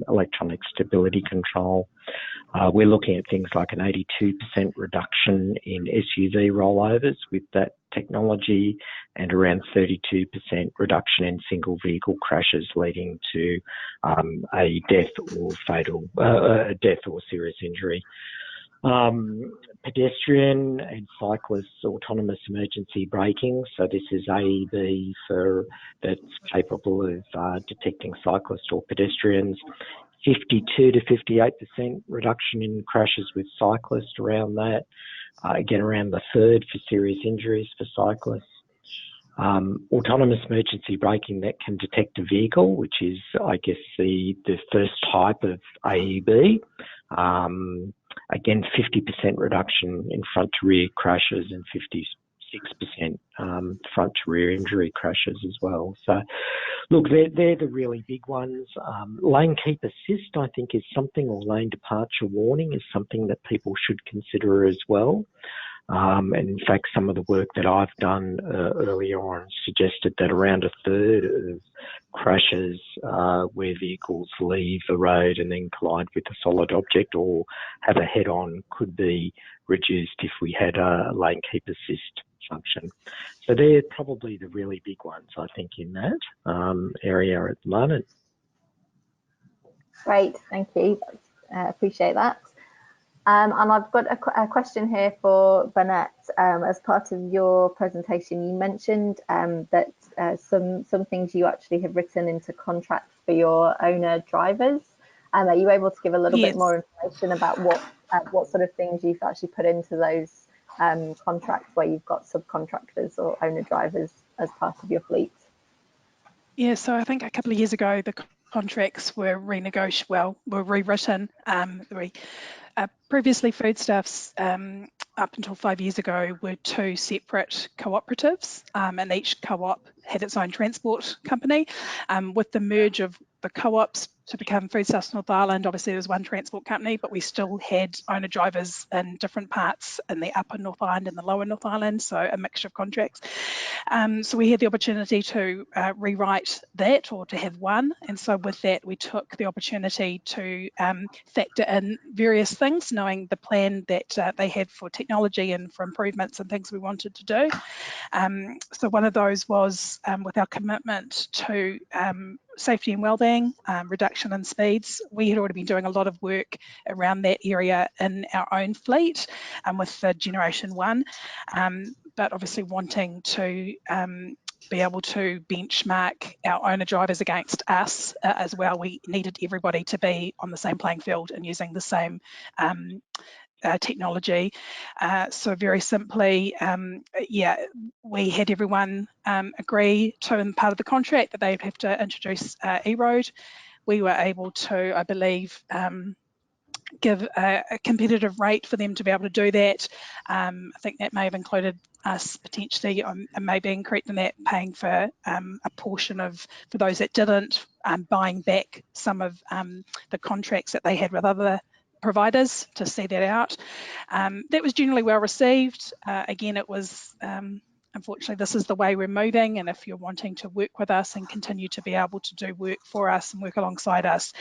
electronic stability control. We're looking at things like an 82% reduction in SUV rollovers with that technology, and around 32% reduction in single vehicle crashes, leading to a death or fatal, death or serious injury. Pedestrian and cyclists autonomous emergency braking. So this is AEB that's capable of detecting cyclists or pedestrians. 52 to 58% reduction in crashes with cyclists around that. Again, around the third for serious injuries for cyclists. Autonomous emergency braking that can detect a vehicle, which is, I guess, the first type of AEB. Again, 50% reduction in front to rear crashes and 56% front to rear injury crashes as well. So, look, they're the really big ones. Lane keep assist, I think, is something, or lane departure warning is something that people should consider as well. And in fact, some of the work that I've done earlier on suggested that around a third of crashes where vehicles leave the road and then collide with a solid object or have a head-on could be reduced if we had a lane keep assist function. So they're probably the really big ones, I think, in that area at the moment. Great, thank you. Appreciate that. And I've got a question here for Lynette. As part of your presentation, you mentioned that some things you actually have written into contracts for your owner drivers. Are you able to give a little bit more information about what sort of things you've actually put into those contracts where you've got subcontractors or owner drivers as part of your fleet? Yeah, so I think a couple of years ago, the contracts were rewritten. Previously, Foodstuffs, up until 5 years ago, were 2 separate cooperatives, and each co-op had its own transport company. With the merge of the co-ops to become Foodstuffs North Island, obviously there's one transport company, but we still had owner drivers in different parts in the upper North Island and the lower North Island, so a mixture of contracts. So we had the opportunity to rewrite that, or to have one, and so with that we took the opportunity to factor in various things, knowing the plan that they had for technology and for improvements and things we wanted to do. So one of those was with our commitment to safety and wellbeing, reduction in speeds. We had already been doing a lot of work around that area in our own fleet with the Generation 1, but obviously wanting to be able to benchmark our owner drivers against us as well. We needed everybody to be on the same playing field and using the same technology. So very simply, we had everyone agree to, in part of the contract, that they would have to introduce eRoad. We were able to, I believe, give a competitive rate for them to be able to do that. I think that may have included us potentially, I may be incorrect in that, paying for a portion of, for those that didn't, buying back some of the contracts that they had with other providers to see that out. That was generally well received. Again, it was, unfortunately, this is the way we're moving, and if you're wanting to work with us and continue to be able to do work for us and work alongside us,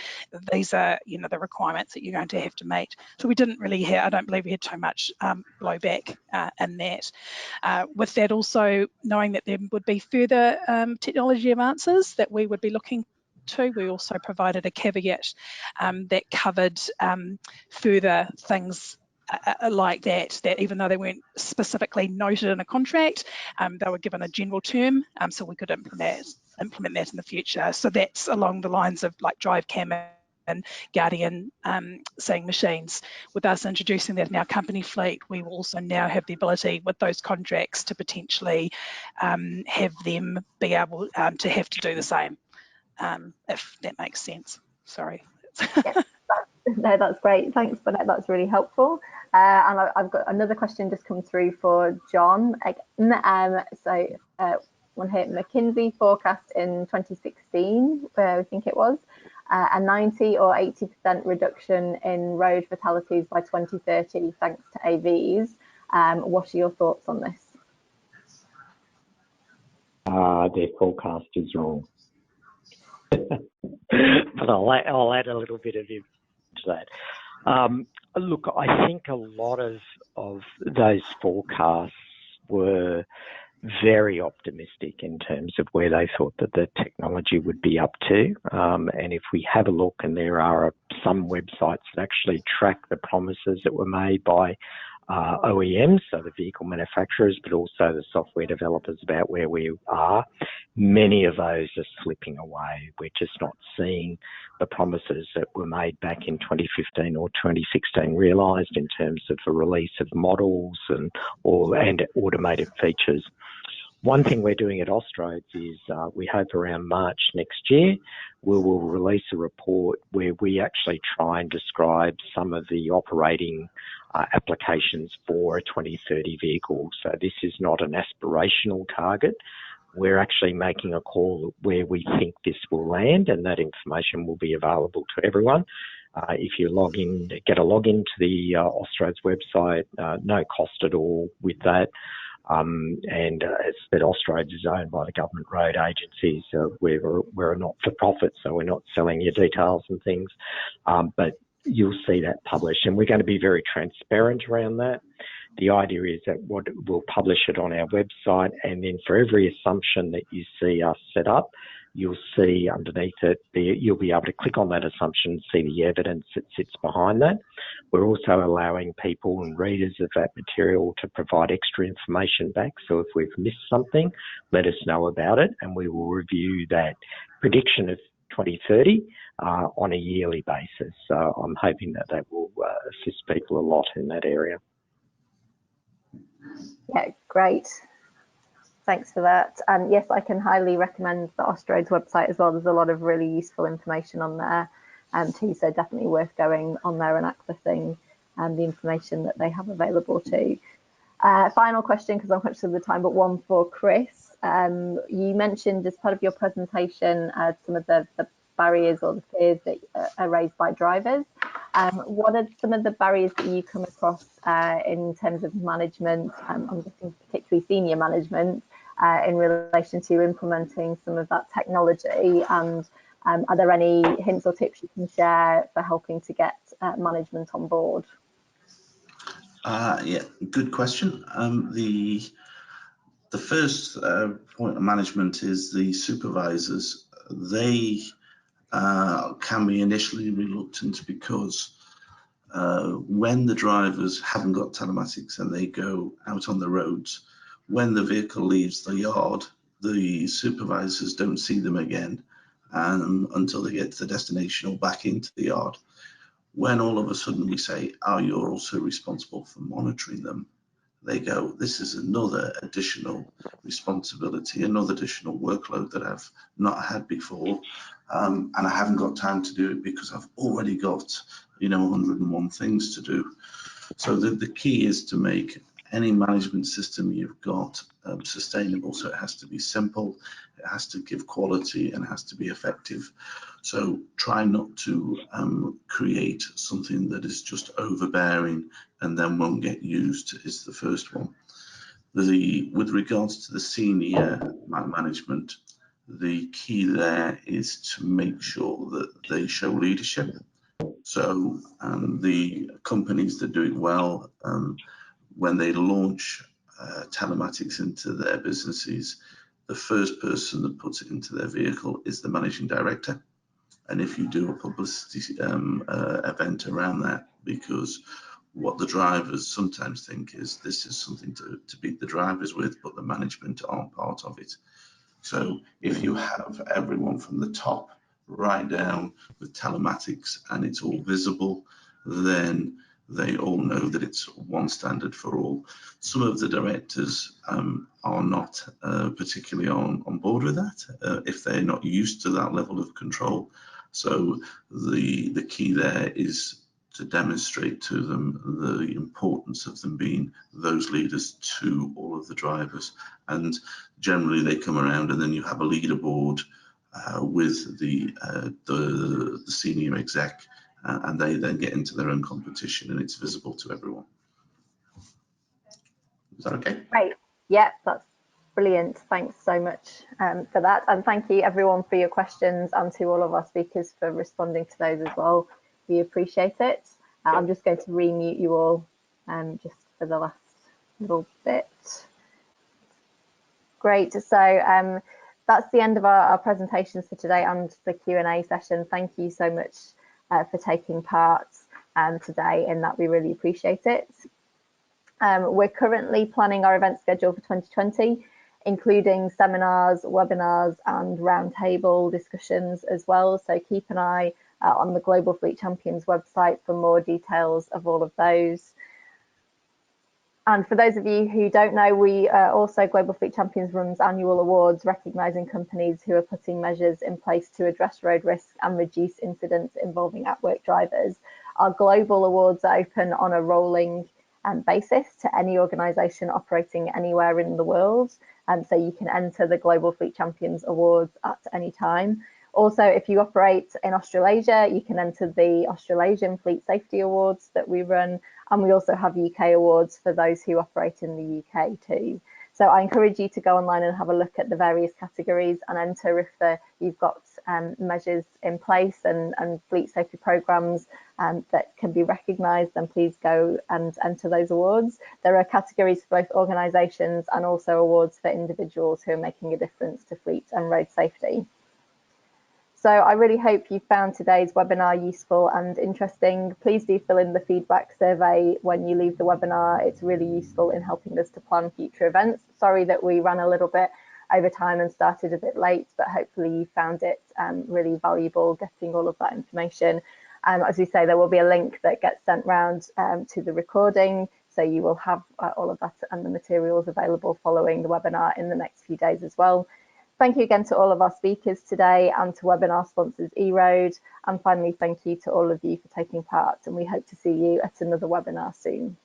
these are, you know, the requirements that you're going to have to meet. So we didn't really have, I don't believe we had too much blowback in that. With that also, knowing that there would be further technology advances that we would be looking to, we also provided a caveat that covered further things like that even though they weren't specifically noted in a contract, they were given a general term, so we could implement that in the future. So that's along the lines of like drive cam and Guardian seeing machines. With us introducing that in our company fleet, we will also now have the ability with those contracts to potentially have them be able to have to do the same, if that makes sense. Sorry. Yeah, no, that's great. Thanks, Lynette. That's really helpful. And I've got another question just come through for John. So one here, McKinsey forecast in 2016, I think it was, a 90 or 80% reduction in road fatalities by 2030 thanks to AVs. What are your thoughts on this? Their forecast is wrong. But I'll add a little bit of it to that. Look, I think a lot of those forecasts were very optimistic in terms of where they thought that the technology would be up to. And if we have a look, and there are some websites that actually track the promises that were made by OEMs, so the vehicle manufacturers, but also the software developers about where we are, many of those are slipping away. We're just not seeing the promises that were made back in 2015 or 2016 realised in terms of the release of models and automated features. One thing we're doing at AUSTROS is we hope around March next year we will release a report where we actually try and describe some of the operating applications for a 2030 vehicle. So this is not an aspirational target. We're actually making a call where we think this will land, and that information will be available to everyone. If you log in, get a login to the AUSTROS website, no cost at all with that. And it's that AUSTROS is owned by the government road agencies. We're a not-for-profit, so we're not selling you details and things. But you'll see that published, and we're going to be very transparent around that. The idea is that we'll publish it on our website, and then for every assumption that you see us set up, you'll see underneath it, you'll be able to click on that assumption, see the evidence that sits behind that. We're also allowing people and readers of that material to provide extra information back. So if we've missed something, let us know about it, and we will review that prediction of 2030 on a yearly basis. So I'm hoping that will assist people a lot in that area. Yeah, great. Thanks for that. And yes, I can highly recommend the AUSTROS website as well. There's a lot of really useful information on there too, so definitely worth going on there and accessing the information that they have available too. Final question, because I'm conscious of the time, but one for Chris. You mentioned as part of your presentation some of the barriers or the fears that are raised by drivers. What are some of the barriers that you come across in terms of management, I'm guessing particularly senior management, in relation to implementing some of that technology? And are there any hints or tips you can share for helping to get management on board? Yeah, good question. The first point of management is the supervisors. They can be initially reluctant because when the drivers haven't got telematics and they go out on the roads, when the vehicle leaves the yard, the supervisors don't see them again until they get to the destination or back into the yard. When all of a sudden we say, oh, you're also responsible for monitoring them, they go, this is another additional responsibility, another additional workload that I've not had before, and I haven't got time to do it because I've already got 101 things to do. So the key is to make any management system you've got sustainable. So it has to be simple, it has to give quality, and it has to be effective. So try not to create something that is just overbearing and then won't get used, is the first one. With regards to the senior management, the key there is to make sure that they show leadership. So the companies that do it well, when they launch telematics into their businesses, the first person that puts it into their vehicle is the managing director. And if you do a publicity event around that, because what the drivers sometimes think is this is something to beat the drivers with, but the management aren't part of it. So if you have everyone from the top right down with telematics and it's all visible, then they all know that it's one standard for all. Some of the directors are not particularly on board with that if they're not used to that level of control. So the key there is to demonstrate to them the importance of them being those leaders to all of the drivers. And generally they come around and then you have a leaderboard with the senior exec, and they then get into their own competition and it's visible to everyone. Is that okay? Great. Yeah, that's brilliant. Thanks so much for that. And thank you everyone for your questions, and to all of our speakers for responding to those as well. We appreciate it. I'm just going to remute you all just for the last little bit. Great. So that's the end of our presentations for today and the Q&A session. Thank you so much for taking part today in that. We really appreciate it. We're currently planning our event schedule for 2020, including seminars, webinars and roundtable discussions as well. So keep an eye on the Global Fleet Champions website for more details of all of those. And for those of you who don't know, we also Global Fleet Champions runs annual awards recognising companies who are putting measures in place to address road risk and reduce incidents involving at-work drivers. Our global awards are open on a rolling basis to any organisation operating anywhere in the world. So you can enter the Global Fleet Champions Awards at any time. Also, if you operate in Australasia, you can enter the Australasian Fleet Safety Awards that we run, and we also have UK awards for those who operate in the UK too. So I encourage you to go online and have a look at the various categories and enter if you've got measures in place and fleet safety programmes that can be recognised, then please go and enter those awards. There are categories for both organisations and also awards for individuals who are making a difference to fleet and road safety. So I really hope you found today's webinar useful and interesting. Please do fill in the feedback survey when you leave the webinar. It's really useful in helping us to plan future events. Sorry that we ran a little bit over time and started a bit late, but hopefully you found it really valuable getting all of that information. As we say, there will be a link that gets sent round to the recording, so you will have all of that and the materials available following the webinar in the next few days as well. Thank you again to all of our speakers today and to webinar sponsors eRoad. And finally, thank you to all of you for taking part, and we hope to see you at another webinar soon.